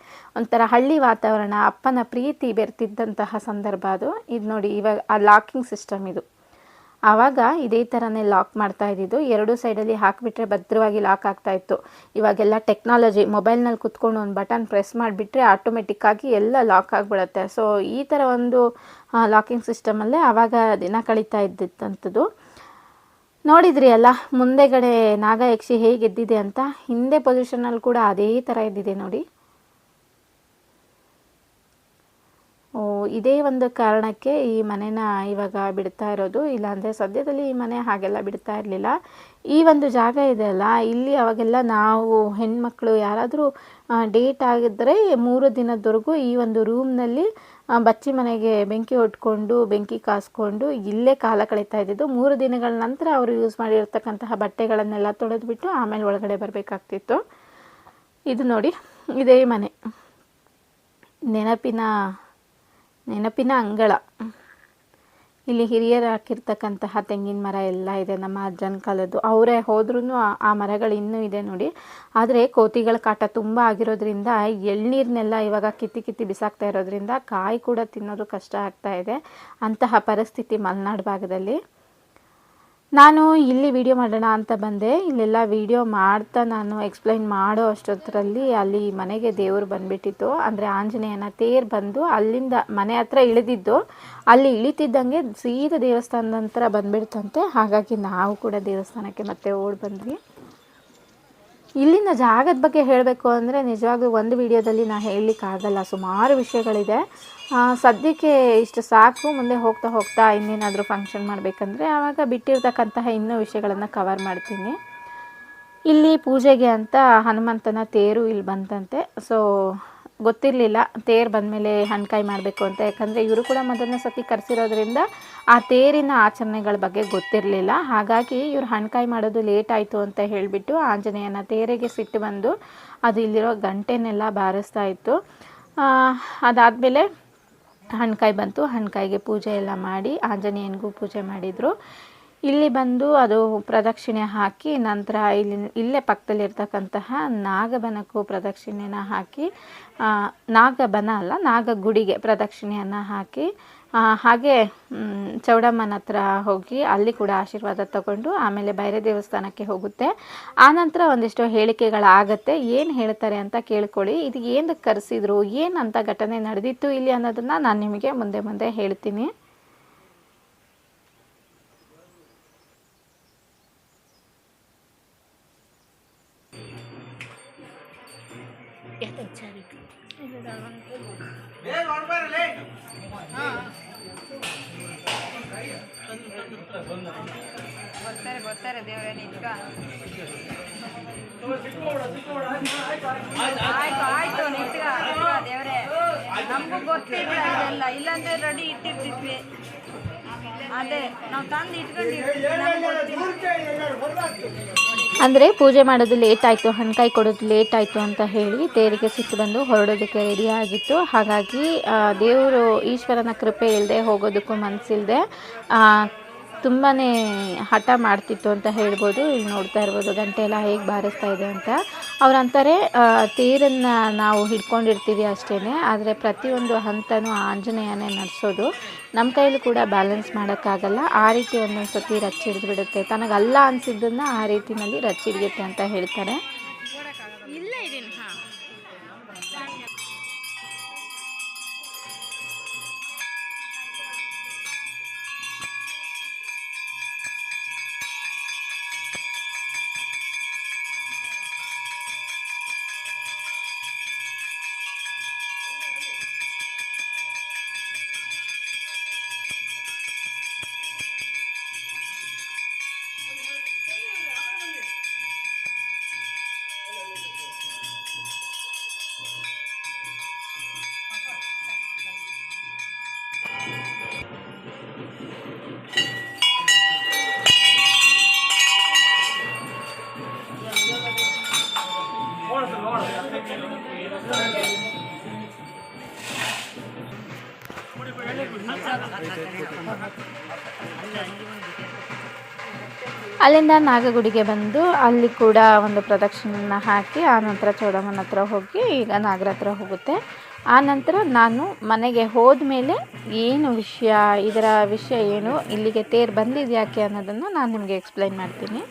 ಒಂಥರ ಹಳ್ಳಿ ವಾತಾವರಣ, ಅಪ್ಪನ ಪ್ರೀತಿ ಬೆರ್ತಿದ್ದಂತಹ ಸಂದರ್ಭ ಅದು. ಇದು ನೋಡಿ, ಇವಾಗ ಆ ಲಾಕಿಂಗ್ ಸಿಸ್ಟಮ್ ಇದು. ಆವಾಗ ಇದೇ ಥರನೇ ಲಾಕ್ ಮಾಡ್ತಾ ಇದ್ದಿದ್ದು. 2 ಸೈಡಲ್ಲಿ ಹಾಕಿಬಿಟ್ರೆ ಭದ್ರವಾಗಿ ಲಾಕ್ ಆಗ್ತಾಯಿತ್ತು. ಇವಾಗೆಲ್ಲ ಟೆಕ್ನಾಲಜಿ, ಮೊಬೈಲ್ನಲ್ಲಿ ಕುತ್ಕೊಂಡು ಒಂದು ಬಟನ್ ಪ್ರೆಸ್ ಮಾಡಿಬಿಟ್ರೆ ಆಟೋಮೆಟಿಕ್ಕಾಗಿ ಎಲ್ಲ ಲಾಕ್ ಆಗಿಬಿಡುತ್ತೆ. ಸೊ ಈ ಥರ ಒಂದು ಲಾಕಿಂಗ್ ಸಿಸ್ಟಮಲ್ಲೇ ಆವಾಗ ದಿನ ಕಳೀತಾ ಇದ್ದಿತ್ತಂಥದ್ದು. ನೋಡಿದ್ರಿ ಅಲ್ಲ ಮುಂದೆಗಡೆ ನಾಗಯಕ್ಷಿ ಹೇಗೆ ಎದ್ದಿದೆ ಅಂತ. ಹಿಂದೆ ಪೊಸಿಷನಲ್ಲಿ ಕೂಡ ಅದೇ ಥರ ಎದ್ದಿದೆ ನೋಡಿ. ಇದೇ ಒಂದು ಕಾರಣಕ್ಕೆ ಈ ಮನೆನ ಇವಾಗ ಬಿಡ್ತಾ ಇರೋದು. ಇಲ್ಲಾಂದರೆ ಸದ್ಯದಲ್ಲಿ ಈ ಮನೆ ಹಾಗೆಲ್ಲ ಬಿಡ್ತಾ ಇರಲಿಲ್ಲ. ಈ ಒಂದು ಜಾಗ ಇದೆ ಅಲ್ಲ, ಇಲ್ಲಿ ಅವಾಗೆಲ್ಲ ನಾವು ಹೆಣ್ಮಕ್ಳು ಯಾರಾದರೂ ಡೇಟ್ ಆಗಿದ್ದರೆ 3 ದಿನದವರೆಗೂ ಈ ಒಂದು ರೂಮ್ನಲ್ಲಿ ಬಚ್ಚಿ ಮನೆಗೆ ಬೆಂಕಿ ಹೊಟ್ಕೊಂಡು, ಬೆಂಕಿ ಕಾಸ್ಕೊಂಡು ಇಲ್ಲೇ ಕಾಲ ಕಳೀತಾ ಇದ್ದಿದ್ದು. 3 ದಿನಗಳ ನಂತರ ಅವರು ಯೂಸ್ ಮಾಡಿರ್ತಕ್ಕಂತಹ ಬಟ್ಟೆಗಳನ್ನೆಲ್ಲ ತೊಳೆದ್ಬಿಟ್ಟು ಆಮೇಲೆ ಒಳಗಡೆ ಬರಬೇಕಾಗ್ತಿತ್ತು. ಇದು ನೋಡಿ, ಇದೇ ಮನೆ, ನೆನಪಿನ ಅಂಗಳ. ಇಲ್ಲಿ ಹಿರಿಯರು ಹಾಕಿರ್ತಕ್ಕಂತಹ ತೆಂಗಿನ ಮರ ಎಲ್ಲ ಇದೆ, ನಮ್ಮ ಅಜ್ಜನ ಕಾಲದ್ದು. ಅವರೇ ಹೋದ್ರೂ ಆ ಮರಗಳು ಇನ್ನೂ ಇದೆ ನೋಡಿ. ಆದರೆ ಕೋತಿಗಳ ಕಾಟ ತುಂಬ ಆಗಿರೋದ್ರಿಂದ ಎಳ್ನೀರನ್ನೆಲ್ಲ ಇವಾಗ ಕಿತ್ತಿ ಬಿಸಾಕ್ತಾ ಇರೋದ್ರಿಂದ ಕಾಯಿ ಕೂಡ ತಿನ್ನೋದು ಕಷ್ಟ ಆಗ್ತಾ ಇದೆ. ಅಂತಹ ಪರಿಸ್ಥಿತಿ ಮಲೆನಾಡು ಭಾಗದಲ್ಲಿ. ನಾನು ಇಲ್ಲಿ ವಿಡಿಯೋ ಮಾಡೋಣ ಅಂತ ಬಂದೆ. ಇಲ್ಲೆಲ್ಲ ವಿಡಿಯೋ ಮಾಡ್ತಾ ನಾನು ಎಕ್ಸ್ಪ್ಲೈನ್ ಮಾಡೋ ಅಷ್ಟೊತ್ತರಲ್ಲಿ ಅಲ್ಲಿ ಮನೆಗೆ ದೇವರು ಬಂದುಬಿಟ್ಟಿತ್ತು. ಅಂದರೆ ಆಂಜನೇಯನ ತೇರು ಬಂದು ಅಲ್ಲಿಂದ ಮನೆ ಹತ್ರ ಇಳಿದಿದ್ದು, ಅಲ್ಲಿ ಇಳಿತಿದ್ದಂಗೆ ಸೀದಾ ದೇವಸ್ಥಾನದ ನಂತರ ಬಂದುಬಿಡ್ತಂತೆ. ಹಾಗಾಗಿ ನಾವು ಕೂಡ ದೇವಸ್ಥಾನಕ್ಕೆ ಮತ್ತೆ ಓಡಿ ಬಂದ್ವಿ. ಇಲ್ಲಿನ ಜಾಗದ ಬಗ್ಗೆ ಹೇಳಬೇಕು ಅಂದರೆ ನಿಜವಾಗ್ಲೂ ಒಂದು ವಿಡಿಯೋದಲ್ಲಿ ನಾನು ಹೇಳಲಿಕ್ಕಾಗಲ್ಲ, ಸುಮಾರು ವಿಷಯಗಳಿದೆ. ಸದ್ಯಕ್ಕೆ ಇಷ್ಟು ಸಾಕು. ಮುಂದೆ ಹೋಗ್ತಾ ಇನ್ನೇನಾದರೂ ಫಂಕ್ಷನ್ ಮಾಡಬೇಕಂದ್ರೆ ಆವಾಗ ಬಿಟ್ಟಿರ್ತಕ್ಕಂತಹ ಇನ್ನೂ ವಿಷಯಗಳನ್ನು ಕವರ್ ಮಾಡ್ತೀನಿ. ಇಲ್ಲಿ ಪೂಜೆಗೆ ಅಂತ ಹನುಮಂತನ ತೇರು ಇಲ್ಲಿ ಬಂತಂತೆ. ಸೊ ಗೊತ್ತಿರಲಿಲ್ಲ ತೇರು ಬಂದಮೇಲೆ ಹಣ್ಕಾಯಿ ಮಾಡಬೇಕು ಅಂತ, ಯಾಕಂದರೆ ಇವರು ಕೂಡ ಮೊದಲನೇ ಸತಿ ಕರೆಸಿರೋದ್ರಿಂದ ಆ ತೇರಿನ ಆಚರಣೆಗಳ ಬಗ್ಗೆ ಗೊತ್ತಿರಲಿಲ್ಲ. ಹಾಗಾಗಿ ಇವರು ಹಣ್ಕಾಯಿ ಮಾಡೋದು ಲೇಟ್ ಆಯಿತು ಅಂತ ಹೇಳಿಬಿಟ್ಟು ಆಂಜನೇಯನ ತೇರಿಗೆ ಸಿಟ್ಟು ಬಂದು ಅದು ಇಲ್ಲಿರೋ ಗಂಟೆನೆಲ್ಲ ಬಾರಿಸ್ತಾ ಇತ್ತು. ಅದಾದಮೇಲೆ ಹಣ್ಕಾಯಿ ಬಂತು. ಹಣ್ಕಾಯಿಗೆ ಪೂಜೆ ಎಲ್ಲ ಮಾಡಿ ಆಂಜನೇಯನಿಗೂ ಪೂಜೆ ಮಾಡಿದರು. ಇಲ್ಲಿ ಬಂದು ಅದು ಪ್ರದಕ್ಷಿಣೆ ಹಾಕಿ ನಂತರ ಇಲ್ಲೇ ಪಕ್ಕದಲ್ಲಿರ್ತಕ್ಕಂತಹ ನಾಗಬನಕ್ಕೂ ಪ್ರದಕ್ಷಿಣೆನ ಹಾಕಿ, ನಾಗಬನ ಅಲ್ಲ ನಾಗಗುಡಿಗೆ ಪ್ರದಕ್ಷಿಣೆಯನ್ನು ಹಾಕಿ, ಹಾಗೆ ಚೌಡಮ್ಮನ ಹತ್ರ ಹೋಗಿ ಅಲ್ಲಿ ಕೂಡ ಆಶೀರ್ವಾದ ತಗೊಂಡು ಆಮೇಲೆ ಬೇರೆ ದೇವಸ್ಥಾನಕ್ಕೆ ಹೋಗುತ್ತೆ. ಆನಂತರ ಒಂದಿಷ್ಟು ಹೇಳಿಕೆಗಳಾಗತ್ತೆ. ಏನು ಹೇಳ್ತಾರೆ ಅಂತ ಕೇಳ್ಕೊಳ್ಳಿ. ಇದು ಏನಕ್ಕೆ ಕರೆಸಿದ್ರು, ಏನಂತ ಘಟನೆ ನಡೆದಿತ್ತು ಇಲ್ಲಿ ಅನ್ನೋದನ್ನು ನಾನು ನಿಮಗೆ ಮುಂದೆ ಹೇಳ್ತೀನಿ. ಬರ್ತಾರೆ ದೇವರೇ ನಿಂತ್ಕ. ಆಯ್ತು ನಿಂತ್ಕ ದೇವರೇ. ನಮಗೂ ಗೊತ್ತಿಲ್ಲ ಇದೆಲ್ಲ, ಇಲ್ಲಾಂದ್ರೆ ರೆಡಿ ಇಟ್ಟಿರ್ತಿದ್ವಿ. ಅದೇ ನಾವು ತಂದು ಅಂದರೆ ಪೂಜೆ ಮಾಡೋದು ಲೇಟ್ ಆಯಿತು, ಹಣ್ಕಾಯಿ ಕೊಡೋದು ಲೇಟ್ ಆಯಿತು ಅಂತ ಹೇಳಿ ತೇರಿಗೆ ಸಿಟ್ಟು ಬಂದು ಹೊರಡೋದಕ್ಕೆ ರೆಡಿ ಆಗಿತ್ತು. ಹಾಗಾಗಿ ದೇವರು ಈಶ್ವರನ ಕೃಪೆ ಇಲ್ಲದೆ ಹೋಗೋದಕ್ಕೂ ಮನಸ್ಸಿಲ್ಲದೆ ತುಂಬಾ ಹಠ ಮಾಡ್ತಿತ್ತು ಅಂತ ಹೇಳ್ಬೋದು. ಇಲ್ಲಿ ನೋಡ್ತಾ ಇರ್ಬೋದು ಗಂಟೆ ಎಲ್ಲ ಹೇಗೆ ಬಾರಿಸ್ತಾ ಇದೆ ಅಂತ. ಅವರಂತಾರೆ ತೇರನ್ನು ನಾವು ಹಿಡ್ಕೊಂಡಿರ್ತೀವಿ ಅಷ್ಟೇ, ಆದರೆ ಪ್ರತಿಯೊಂದು ಹಂತನೂ ಆಂಜನೇಯನೇ ನಡೆಸೋದು. ನಮ್ಮ ಕೈಯಲ್ಲಿ ಕೂಡ ಬ್ಯಾಲೆನ್ಸ್ ಮಾಡೋಕ್ಕಾಗಲ್ಲ. ಆ ರೀತಿ ಒಂದೊಂದು ಸತಿ ರಚ್ಚಿಡ್ದು ಬಿಡುತ್ತೆ, ತನಗಲ್ಲ ಅನಿಸಿದ್ದನ್ನು ಆ ರೀತಿಯಲ್ಲಿ ರಚ್ಚಿಡಿಯುತ್ತೆ ಅಂತ ಹೇಳ್ತಾರೆ. ಅಲ್ಲಿಂದ ನಾಗಗುಡಿಗೆ ಬಂದು ಅಲ್ಲಿ ಕೂಡ ಒಂದು ಪ್ರದಕ್ಷಿಣೆಯನ್ನು ಹಾಕಿ ಆನಂತರ ಚೌಡಮ್ಮನ ಹತ್ರ ಹೋಗಿ ಈಗ ನಾಗರ ಹತ್ರ ಹೋಗುತ್ತೆ. ಆನಂತರ ನಾನು ಮನೆಗೆ ಹೋದ್ಮೇಲೆ ಏನು ವಿಷಯ, ಇದರ ವಿಷಯ ಏನು, ಇಲ್ಲಿಗೆ ತೇರು ಬಂದಿದ್ಯಾಕೆ ಅನ್ನೋದನ್ನು ನಾನು ನಿಮಗೆ ಎಕ್ಸ್ಪ್ಲೈನ್ ಮಾಡ್ತೀನಿ.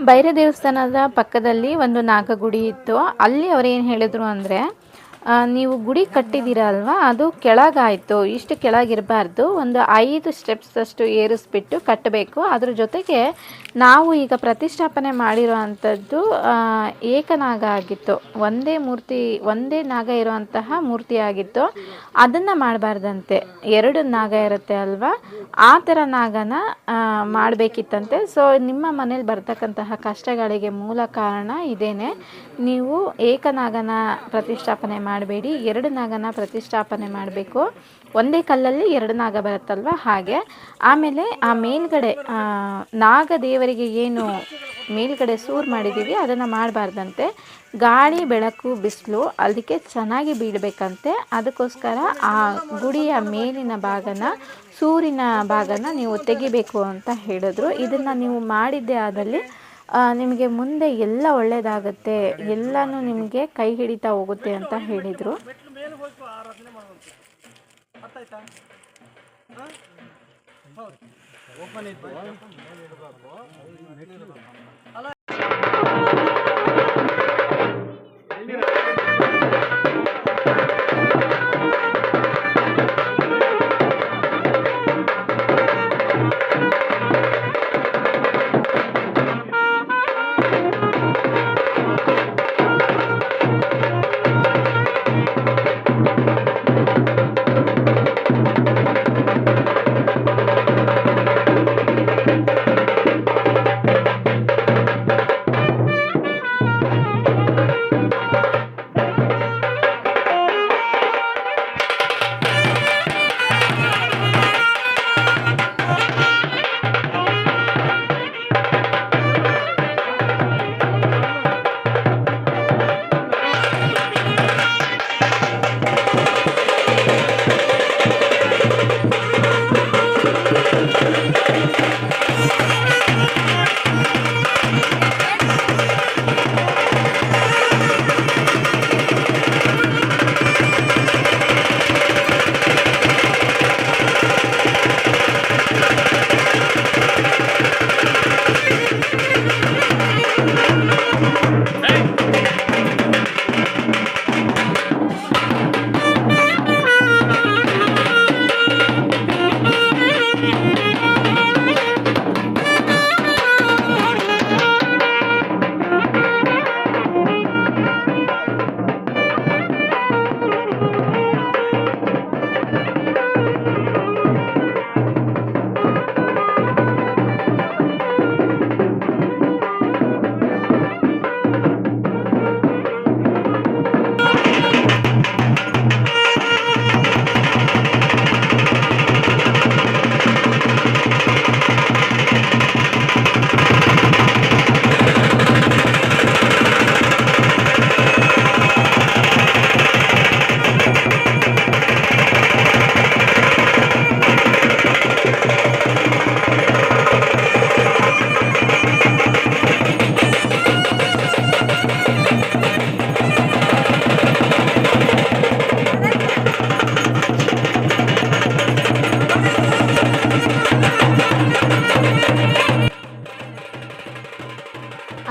ಭೈರ ದೇವಸ್ಥಾನದ ಪಕ್ಕದಲ್ಲಿ ಒಂದು ನಾಗಗುಡಿ ಇತ್ತು. ಅಲ್ಲಿ ಅವ್ರು ಏನು ಹೇಳಿದ್ರು ಅಂದರೆ ನೀವು ಗುಡಿ ಕಟ್ಟಿದ್ದೀರ ಅಲ್ವಾ, ಅದು ಕೆಳಗಾಯಿತು. ಇಷ್ಟು ಕೆಳಗಿರಬಾರ್ದು, ಒಂದು 5 ಸ್ಟೆಪ್ಸ್ ಅಷ್ಟು ಏರಿಸ್ಬಿಟ್ಟು ಕಟ್ಟಬೇಕು. ಅದ್ರ ಜೊತೆಗೆ ನಾವು ಈಗ ಪ್ರತಿಷ್ಠಾಪನೆ ಮಾಡಿರೋ ಅಂಥದ್ದು ಏಕನಾಗ ಆಗಿತ್ತು. ಒಂದೇ ನಾಗ ಇರುವಂತಹ ಮೂರ್ತಿ ಆಗಿತ್ತು. ಅದನ್ನು ಮಾಡಬಾರ್ದಂತೆ. 2 ನಾಗ ಇರುತ್ತೆ ಅಲ್ವಾ, ಆ ಥರ ನಾಗನ ಮಾಡಬೇಕಿತ್ತಂತೆ. ಸೊ ನಿಮ್ಮ ಮನೇಲಿ ಬರ್ತಕ್ಕಂತಹ ಕಷ್ಟಗಳಿಗೆ ಮೂಲ ಕಾರಣ ಇದೇನೆ. ನೀವು ಏಕನಾಗನ ಪ್ರತಿಷ್ಠಾಪನೆ ಮಾಡಬೇಡಿ, 2 ನಾಗನ ಪ್ರತಿಷ್ಠಾಪನೆ ಮಾಡಬೇಕು. ಒಂದೇ ಕಲ್ಲಲ್ಲಿ 2 ನಾಗ ಬರುತ್ತಲ್ವ ಹಾಗೆ. ಆಮೇಲೆ ಆ ಮೇಲ್ಗಡೆ ನಾಗ ದೇವರಿಗೆ ಏನು ಮೇಲ್ಗಡೆ ಸೂರು ಮಾಡಿದ್ದೀವಿ ಅದನ್ನು ಮಾಡಬಾರ್ದಂತೆ. ಗಾಳಿ ಬೆಳಕು ಬಿಸಿಲು ಅದಕ್ಕೆ ಚೆನ್ನಾಗಿ ಬೀಳಬೇಕಂತೆ. ಅದಕ್ಕೋಸ್ಕರ ಆ ಗುಡಿಯ ಮೇಲಿನ ಭಾಗನ, ಸೂರಿನ ಭಾಗನ ನೀವು ತೆಗಿಬೇಕು ಅಂತ ಹೇಳಿದ್ರು. ಇದನ್ನು ನೀವು ಮಾಡಿದ್ದೇ ಆದಲ್ಲಿ ನಿಮಗೆ ಮುಂದೆ ಎಲ್ಲ ಒಳ್ಳೆಯದಾಗುತ್ತೆ, ಎಲ್ಲನೂ ನಿಮಗೆ ಕೈ ಹಿಡಿತಾ ಹೋಗುತ್ತೆ ಅಂತ ಹೇಳಿದರು.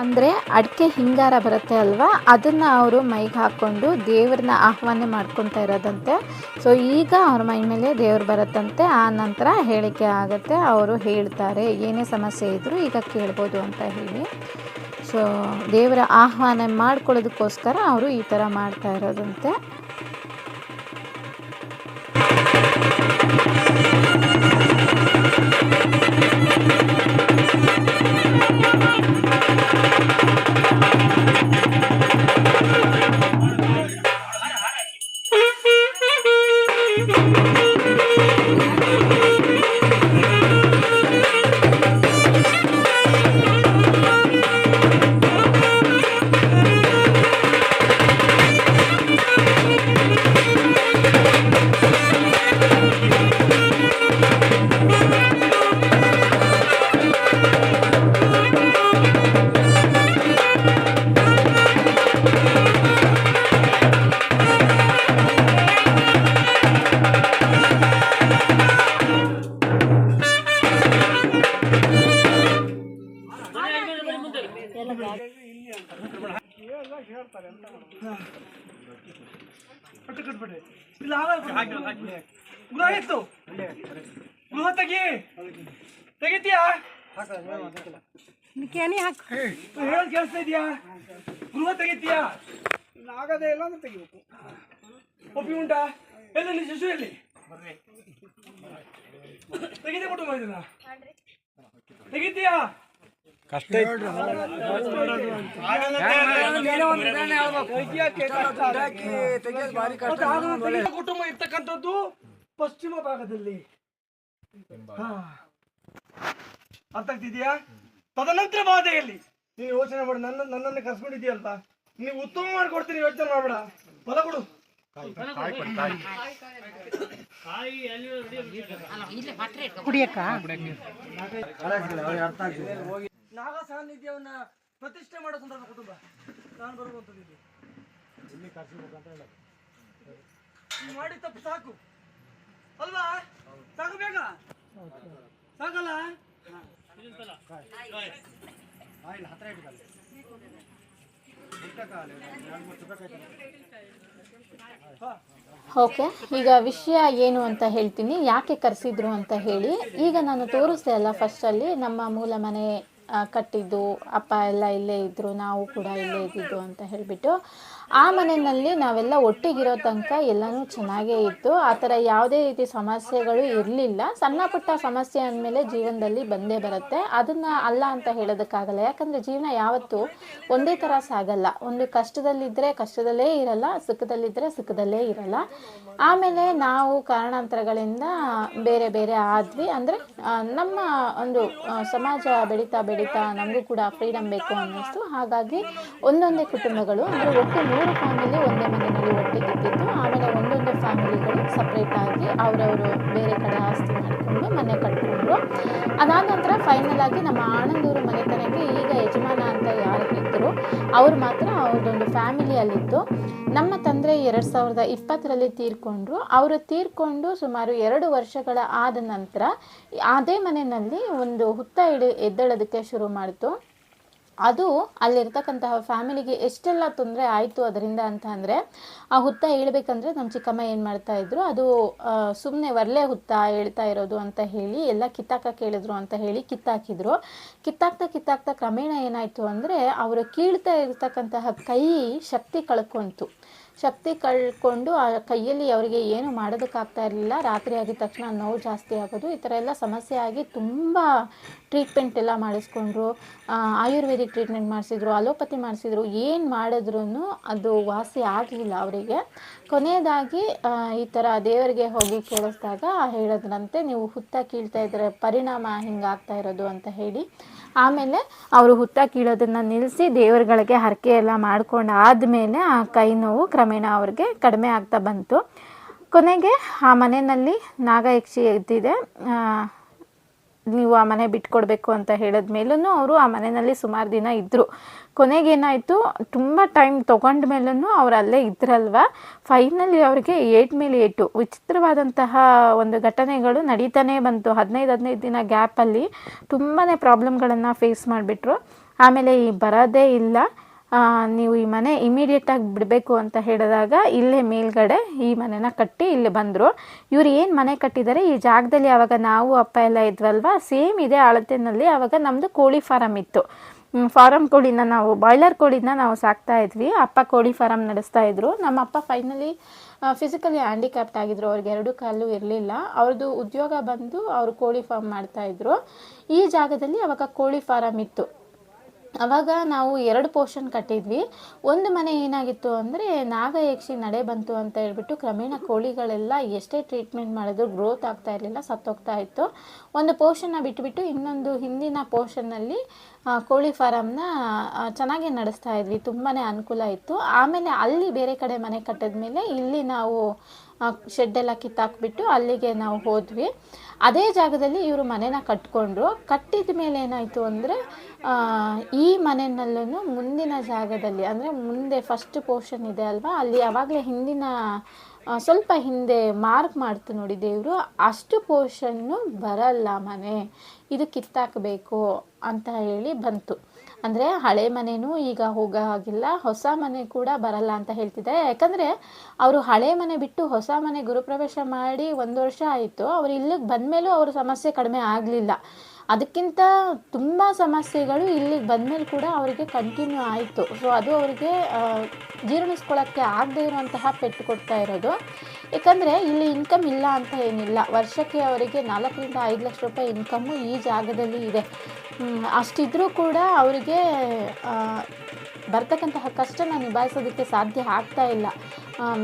ಅಂದರೆ ಅಡಿಕೆ ಹಿಂಗಾರ ಬರುತ್ತೆ ಅಲ್ವಾ, ಅದನ್ನು ಅವರು ಮೈಗೆ ಹಾಕ್ಕೊಂಡು ದೇವ್ರನ್ನ ಆಹ್ವಾನ ಮಾಡ್ಕೊತಾ ಇರೋದಂತೆ. ಸೊ ಈಗ ಅವ್ರ ಮೈ ಮೇಲೆ ದೇವ್ರು ಬರುತ್ತಂತೆ. ಆ ನಂತರ ಹೇಳಿಕೆ ಆಗುತ್ತೆ, ಅವರು ಹೇಳ್ತಾರೆ ಏನೇ ಸಮಸ್ಯೆ ಇದ್ದರೂ ಈಗ ಕೇಳ್ಬೋದು ಅಂತ ಹೇಳಿ. ಸೊ ದೇವರ ಆಹ್ವಾನ ಮಾಡ್ಕೊಳ್ಳೋದಕ್ಕೋಸ್ಕರ ಅವರು ಈ ಥರ ಮಾಡ್ತಾ ಇರೋದಂತೆ. ಕಟ್ಬಿಟ್ರಿ ಇಲ್ಲ ಆಯ್ತು ಗೃಹ ತೆಗಿತೀಯಾ ಹೇಳೋದು ಕೇಳಿಸ್ತಾ ಇದೆಯಾ ಗೃಹ ತೆಗಿತೀಯಾ ಆಗದೇ ಇಲ್ಲ ಅಂದ್ರೆ ತೆಗಿಬೇಕು ಒಪ್ಪಿ ಉಂಟಾ ಎಲ್ಲ ನಿನ್ನ ಶಿಶು ಎಲ್ಲಿ ತೆಗಿದೇ ಕೊಟ್ಟು ಮಾಡಿದ ತೆಗಿತೀಯಾ ಕಷ್ಟ ಕುಟುಂಬ ಇರ್ತಕ್ಕಂಥದ್ದು ಪಶ್ಚಿಮ ಭಾಗದಲ್ಲಿ ಅರ್ಥ ಆಗ್ತಿದ್ಯಾ ತದನಂತರ ಬಾಧೆಯಲ್ಲಿ ನೀನು ಯೋಚನೆ ಮಾಡಿ ನನ್ನನ್ನು ಕರ್ಸ್ಕೊಂಡಿದ್ಯಲ್ವಾ ನೀವು ಉತ್ತಮ ಮಾಡ್ಕೊಡ್ತೀನಿ ಯೋಚನೆ ಮಾಡ್ಬೇಡ ಫಲ ಕೊಡು ನಾಗ ಸಾನ್ನಿಧ್ಯವನ್ನ ಪ್ರತಿಷ್ಠೆ ಮಾಡೋ ಸಂದರ್ಭ ಕುಟುಂಬ ನಾನು ಬರುವಂತದ್ದು ಮಾಡಿ ತಪ್ಪು ಸಾಕು ಅಲ್ವಾ ಸಾಕು ಬೇಗ ಸಾಕಲ್ಲ ಓಕೆ, ಈಗ ವಿಷಯ ಏನು ಅಂತ ಹೇಳ್ತೀನಿ, ಯಾಕೆ ಕರೆಸಿದ್ರು ಅಂತ ಹೇಳಿ. ಈಗ ನಾನು ತೋರಿಸ್ದೆ ಅಲ್ಲ ಫಸ್ಟಲ್ಲಿ ನಮ್ಮ ಮೂಲ ಮನೆ ಕಟ್ಟಿದ್ದು, ಅಪ್ಪ ಎಲ್ಲ ಇಲ್ಲೇ ಇದ್ದರು, ನಾವು ಕೂಡ ಇಲ್ಲೇ ಇದ್ದಿದ್ದು ಅಂತ ಹೇಳಿಬಿಟ್ಟು. ಆ ಮನೆಯಲ್ಲಿ ನಾವೆಲ್ಲ ಒಟ್ಟಿಗಿರೋ ತನಕ ಎಲ್ಲನೂ ಚೆನ್ನಾಗೇ ಇತ್ತು. ಆ ಥರ ಯಾವುದೇ ರೀತಿ ಸಮಸ್ಯೆಗಳು ಇರಲಿಲ್ಲ. ಸಣ್ಣ ಪುಟ್ಟ ಸಮಸ್ಯೆ ಅಂದಮೇಲೆ ಜೀವನದಲ್ಲಿ ಬಂದೇ ಬರುತ್ತೆ, ಅದನ್ನು ಅಲ್ಲ ಅಂತ ಹೇಳೋದಕ್ಕಾಗಲ್ಲ. ಯಾಕಂದರೆ ಜೀವನ ಯಾವತ್ತೂ ಒಂದೇ ಥರ ಸಾಗಲ್ಲ. ಒಂದು ಕಷ್ಟದಲ್ಲಿದ್ದರೆ ಕಷ್ಟದಲ್ಲೇ ಇರಲ್ಲ, ಸುಖದಲ್ಲಿದ್ದರೆ ಸುಖದಲ್ಲೇ ಇರಲ್ಲ. ಆಮೇಲೆ ನಾವು ಕಾರಣಾಂತರಗಳಿಂದ ಬೇರೆ ಬೇರೆ ಆದ್ವಿ. ಅಂದರೆ ನಮ್ಮ ಒಂದು ಸಮಾಜ ಬೆಳೀತಾ ನಮಗೂ ಕೂಡ ಫ್ರೀಡಮ್ ಬೇಕು ಅನ್ನಿಸ್ತು. ಹಾಗಾಗಿ ಒಂದೊಂದೇ ಕುಟುಂಬಗಳು, ಅಂದರೆ ಒಟ್ಟು 3 ಫ್ಯಾಮಿಲಿ ಒಂದೇ ಮನೆಯಲ್ಲಿ ಒಟ್ಟಿಗಿದ್ದಿದ್ದು. ಆಮೇಲೆ ಒಂದೊಂದೇ ಫ್ಯಾಮಿಲಿಗಳು ಸಪ್ರೇಟಾಗಿ ಅವರವರು ಬೇರೆ ಕಡೆ ಆಸ್ತಿ ಮಾಡಿಕೊಂಡು ಮನೆ ಕಟ್ಕೊಂಡ್ರು. ಅದಾದ ನಂತರ ಫೈನಲ್ ಆಗಿ ನಮ್ಮ ಆನಂದೂರು ಮನೆತನಕ್ಕೆ ಈಗ ಯಜಮಾನ ಅಂತ ಯಾರು ಇದ್ದರು ಅವ್ರು ಮಾತ್ರ ಅವ್ರದ್ದೊಂದು ಫ್ಯಾಮಿಲಿಯಲ್ಲಿತ್ತು. ನಮ್ಮ ತಂದೆ 2020ರಲ್ಲಿ ತೀರ್ಕೊಂಡ್ರು. ಅವರು ತೀರ್ಕೊಂಡು ಸುಮಾರು 2 ವರ್ಷಗಳ ಆದ ನಂತರ ಅದೇ ಮನೆಯಲ್ಲಿ ಒಂದು ಹುತ್ತ ಎದ್ದೇಳೋದಕ್ಕೆ ಶುರು ಮಾಡಿತು. ಅದು ಅಲ್ಲಿರ್ತಕ್ಕಂತಹ ಫ್ಯಾಮಿಲಿಗೆ ಎಷ್ಟೆಲ್ಲ ತೊಂದರೆ ಆಯಿತು ಅದರಿಂದ ಅಂತ ಅಂದರೆ, ಆ ಹುತ್ತ ಹೇಳ್ಬೇಕಂದ್ರೆ ನಮ್ಮ ಚಿಕ್ಕಮ್ಮ ಏನು ಮಾಡ್ತಾಯಿದ್ರು, ಅದು ಸುಮ್ಮನೆ ಒಳ್ಳೆ ಹುತ್ತ ಹೇಳ್ತಾ ಇರೋದು ಅಂತ ಹೇಳಿ ಎಲ್ಲ ಕಿತ್ತಾಕ ಕೇಳಿದ್ರು ಅಂತ ಹೇಳಿ ಕಿತ್ತಾಕಿದ್ರು. ಕಿತ್ತಾಕ್ತಾ ಕ್ರಮೇಣ ಏನಾಯಿತು ಅಂದರೆ, ಅವರು ಕೀಳ್ತಾ ಇರ್ತಕ್ಕಂತಹ ಕೈ ಶಕ್ತಿ ಕಳ್ಕೊಂಡು ಆ ಕೈಯಲ್ಲಿ ಅವರಿಗೆ ಏನು ಮಾಡೋದಕ್ಕಾಗ್ತಾ ಇರಲಿಲ್ಲ. ರಾತ್ರಿ ಆಗಿದ ತಕ್ಷಣ ನೋವು ಜಾಸ್ತಿ ಆಗೋದು, ಈ ಥರ ಎಲ್ಲ ಸಮಸ್ಯೆ ಆಗಿ ತುಂಬ ಟ್ರೀಟ್ಮೆಂಟ್ ಎಲ್ಲ ಮಾಡಿಸ್ಕೊಂಡ್ರು. ಆಯುರ್ವೇದಿಕ್ ಟ್ರೀಟ್ಮೆಂಟ್ ಮಾಡಿಸಿದ್ರು, ಅಲೋಪತಿ ಮಾಡಿಸಿದ್ರು, ಏನು ಮಾಡಿದ್ರೂ ಅದು ವಾಸಿ ಆಗಲಿಲ್ಲ ಅವರಿಗೆ. ಕೊನೆಯದಾಗಿ ಈ ಥರ ದೇವರಿಗೆ ಹೋಗಿ ಕೇಳಿಸಿದಾಗ ಹೇಳಿದ್ರಂತೆ, ನೀವು ಹುತ್ತ ಕೀಳ್ತಾ ಇದ್ರೆ ಪರಿಣಾಮ ಹಿಂಗಾಗ್ತಾ ಇರೋದು ಅಂತ ಹೇಳಿ. ಆಮೇಲೆ ಅವರು ಹುತ್ತ ಕೀಳೋದನ್ನು ನಿಲ್ಲಿಸಿ ದೇವರುಗಳಿಗೆ ಹರಕೆ ಎಲ್ಲ ಮಾಡ್ಕೊಂಡು ಆದಮೇಲೆ ಆ ಕೈ ನೋವು ಕ್ರಮೇಣ ಅವ್ರಿಗೆ ಕಡಿಮೆ ಆಗ್ತಾ ಬಂತು. ಕೊನೆಗೆ ಆ ಮನೆಯಲ್ಲಿ ನಾಗಯಕ್ಷಿ ಇದ್ದಿದೆ, ನೀವು ಆ ಮನೆ ಬಿಟ್ಕೊಡ್ಬೇಕು ಅಂತ ಹೇಳಿದ ಮೇಲೂ ಅವರು ಆ ಮನೆಯಲ್ಲಿ ಸುಮಾರು ದಿನ ಇದ್ದರು. ಕೊನೆಗೇನಾಯಿತು, ತುಂಬ ಟೈಮ್ ತೊಗೊಂಡ ಮೇಲೂ ಅವ್ರು ಅಲ್ಲೇ ಇದ್ರಲ್ವ, ಫೈನಲಿ ಅವ್ರಿಗೆ 8 ಮೇಲೆ 8 ವಿಚಿತ್ರವಾದಂತಹ ಒಂದು ಘಟನೆಗಳು ನಡೀತಾನೆ ಬಂತು. 15 ದಿನ ಗ್ಯಾಪಲ್ಲಿ ತುಂಬಾ ಪ್ರಾಬ್ಲಮ್ಗಳನ್ನು ಫೇಸ್ ಮಾಡಿಬಿಟ್ರು. ಆಮೇಲೆ ಈ ಬರೋದೇ ಇಲ್ಲ, ನೀವು ಈ ಮನೆ ಇಮಿಡಿಯೇಟಾಗಿ ಬಿಡಬೇಕು ಅಂತ ಹೇಳಿದಾಗ ಇಲ್ಲೇ ಮೇಲ್ಗಡೆ ಈ ಮನೆನ ಕಟ್ಟಿ ಇಲ್ಲಿ ಬಂದರು. ಇವ್ರು ಏನು ಮನೆ ಕಟ್ಟಿದ್ದಾರೆ ಈ ಜಾಗದಲ್ಲಿ, ಆವಾಗ ನಾವು ಅಪ್ಪ ಎಲ್ಲ ಇದ್ವಲ್ವ, ಸೇಮ್ ಇದೇ ಅಳತೆನಲ್ಲಿ ಆವಾಗ ನಮ್ಮದು ಕೋಳಿ ಫಾರಮ್ ಇತ್ತು. ಫಾರಮ್ ಕೋಳಿನ ನಾವು ಬಾಯ್ಲರ್ ಕೋಳಿನ ನಾವು ಸಾಕ್ತಾ ಇದ್ವಿ. ಅಪ್ಪ ಕೋಳಿ ಫಾರಮ್ ನಡೆಸ್ತಾ ಇದ್ರು. ನಮ್ಮ ಅಪ್ಪ ಫೈನಲಿ ಫಿಸಿಕಲಿ ಹ್ಯಾಂಡಿಕ್ಯಾಪ್ಟ್ ಆಗಿದ್ರು, ಅವ್ರಿಗೆ 2 ಕಾಲು ಇರಲಿಲ್ಲ. ಅವ್ರದ್ದು ಉದ್ಯೋಗ ಬಂದು ಅವರು ಕೋಳಿ ಫಾರ್ಮ್ ಮಾಡ್ತಾಯಿದ್ರು. ಈ ಜಾಗದಲ್ಲಿ ಆವಾಗ ಕೋಳಿ ಫಾರಮ್ ಇತ್ತು. ಆವಾಗ ನಾವು 2 ಪೋರ್ಷನ್ ಕಟ್ಟಿದ್ವಿ. ಒಂದು ಮನೆ ಏನಾಗಿತ್ತು ಅಂದರೆ, ನಾಗಯಕ್ಷಿ ನಡೆ ಬಂತು ಅಂತ ಹೇಳ್ಬಿಟ್ಟು ಕ್ರಮೇಣ ಕೋಳಿಗಳೆಲ್ಲ ಎಷ್ಟೇ ಟ್ರೀಟ್ಮೆಂಟ್ ಮಾಡಿದ್ರು ಗ್ರೋತ್ ಆಗ್ತಾ ಇರಲಿಲ್ಲ, ಸತ್ತೋಗ್ತಾ ಇತ್ತು. ಒಂದು ಪೋರ್ಷನ್ನ ಬಿಟ್ಟುಬಿಟ್ಟು ಇನ್ನೊಂದು ಹಿಂದಿನ ಪೋರ್ಷನ್ನಲ್ಲಿ ಕೋಳಿ ಫಾರಮ್ನ ಚೆನ್ನಾಗಿ ನಡೆಸ್ತಾ ಇದ್ವಿ, ತುಂಬಾ ಅನುಕೂಲ ಇತ್ತು. ಆಮೇಲೆ ಅಲ್ಲಿ ಬೇರೆ ಕಡೆ ಮನೆ ಕಟ್ಟಿದ ಮೇಲೆ ಇಲ್ಲಿ ನಾವು ಶೆಡ್ಡೆಲ್ಲ ಕಿತ್ತಾಕ್ಬಿಟ್ಟು ಅಲ್ಲಿಗೆ ನಾವು ಹೋದ್ವಿ. ಅದೇ ಜಾಗದಲ್ಲಿ ಇವರು ಮನೆನ ಕಟ್ಕೊಂಡ್ರು. ಕಟ್ಟಿದ ಮೇಲೆ ಏನಾಯಿತು ಅಂದರೆ, ಈ ಮನೆಯಲ್ಲೂ ಮುಂದಿನ ಜಾಗದಲ್ಲಿ, ಅಂದರೆ ಮುಂದೆ ಫಸ್ಟ್ ಪೋರ್ಷನ್ ಇದೆ ಅಲ್ವಾ, ಅಲ್ಲಿ ಯಾವಾಗಲೇ ಹಿಂದಿನ ಸ್ವಲ್ಪ ಹಿಂದೆ ಮಾರ್ಕ್ ಮಾಡ್ತು ನೋಡಿ ದೇವರು, ಅಷ್ಟು ಪೋರ್ಷನ್ನು ಬರಲ್ಲ ಮನೆ, ಇದು ಕಿತ್ತಾಕಬೇಕು ಅಂತ ಹೇಳಿ ಬಂತು. ಅಂದರೆ ಹಳೆ ಮನೆಯೂ ಈಗ ಹೋಗೋ ಹಾಗಿಲ್ಲ, ಹೊಸ ಮನೆ ಕೂಡ ಬರಲ್ಲ ಅಂತ ಹೇಳ್ತಿದ್ದಾರೆ. ಯಾಕಂದರೆ ಅವರು ಹಳೆ ಮನೆ ಬಿಟ್ಟು ಹೊಸ ಮನೆ ಗೃಹಪ್ರವೇಶ ಮಾಡಿ 1 ವರ್ಷ ಆಯಿತು. ಅವರು ಇಲ್ಲಿಗೆ ಬಂದಮೇಲೂ ಅವ್ರ ಸಮಸ್ಯೆ ಕಡಿಮೆ ಆಗಲಿಲ್ಲ. ಅದಕ್ಕಿಂತ ತುಂಬ ಸಮಸ್ಯೆಗಳು ಇಲ್ಲಿಗೆ ಬಂದಮೇಲೆ ಕೂಡ ಅವರಿಗೆ ಕಂಟಿನ್ಯೂ ಆಯಿತು. ಸೊ ಅದು ಅವರಿಗೆ ಜೀರ್ಣಿಸ್ಕೊಳ್ಳೋಕ್ಕೆ ಆಗದೇ ಇರುವಂತಹ ಪೆಟ್ಟು ಕೊಡ್ತಾ ಇರೋದು. ಯಾಕಂದರೆ ಇಲ್ಲಿ ಇನ್ಕಮ್ ಇಲ್ಲ ಅಂತ ಏನಿಲ್ಲ, ವರ್ಷಕ್ಕೆ ಅವರಿಗೆ 4 ರಿಂದ 5 ಲಕ್ಷ ರೂಪಾಯಿ ಇನ್ಕಮ್ಮು ಈ ಜಾಗದಲ್ಲಿ ಇದೆ. ಅಷ್ಟಿದ್ರೂ ಕೂಡ ಅವರಿಗೆ ಬರ್ತಕ್ಕಂತಹ ಕಷ್ಟನ ನಿಭಾಯಿಸೋದಕ್ಕೆ ಸಾಧ್ಯ ಆಗ್ತಾ ಇಲ್ಲ.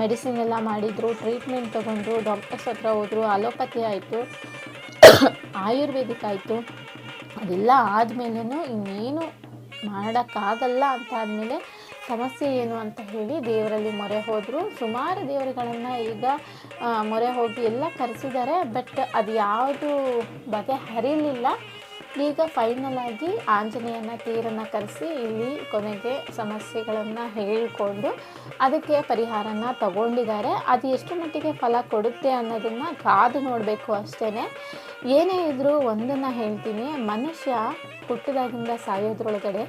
ಮೆಡಿಸಿನ್ ಎಲ್ಲ ಮಾಡಿದರು, ಟ್ರೀಟ್ಮೆಂಟ್ ತೊಗೊಂಡ್ರು, ಡಾಕ್ಟರ್ಸ್ ಹತ್ರ ಹೋದರು, ಅಲೋಪತಿ ಆಯಿತು, ಆಯುರ್ವೇದಿಕ್ ಆಯಿತು. ಅದೆಲ್ಲ ಆದಮೇಲೂ ಇನ್ನೇನು ಮಾಡೋಕ್ಕಾಗಲ್ಲ ಅಂತ ಆದಮೇಲೆ ಸಮಸ್ಯೆ ಏನು ಅಂತ ಹೇಳಿ ದೇವರಲ್ಲಿ ಮೊರೆ ಹೋದರು. ಸುಮಾರು ದೇವರುಗಳನ್ನು ಈಗ ಮೊರೆ ಹೋಗಿ ಎಲ್ಲ ಕರೆಸಿದ್ದಾರೆ. ಬಟ್ ಅದು ಯಾವುದು ಬಗೆಹರಿಲಿಲ್ಲ. ಈಗ ಫೈನಲ್ ಆಗಿ ಆಂಜನೇಯನ ತೇರನ್ನು ಕರೆಸಿ ಇಲ್ಲಿ ಕೊನೆಗೆ ಸಮಸ್ಯೆಗಳನ್ನು ಹೇಳಿಕೊಂಡು ಅದಕ್ಕೆ ಪರಿಹಾರನ ತಗೊಂಡಿದ್ದಾರೆ. ಅದು ಎಷ್ಟು ಮಟ್ಟಿಗೆ ಫಲ ಕೊಡುತ್ತೆ ಅನ್ನೋದನ್ನು ಕಾದು ನೋಡಬೇಕು ಅಷ್ಟೇ. ಏನೇ ಇದ್ದರೂ ಒಂದನ್ನು ಹೇಳ್ತೀನಿ, ಮನುಷ್ಯ ಹುಟ್ಟಿದಾಗಿಂದ ಸಾಯೋದ್ರೊಳಗಡೆ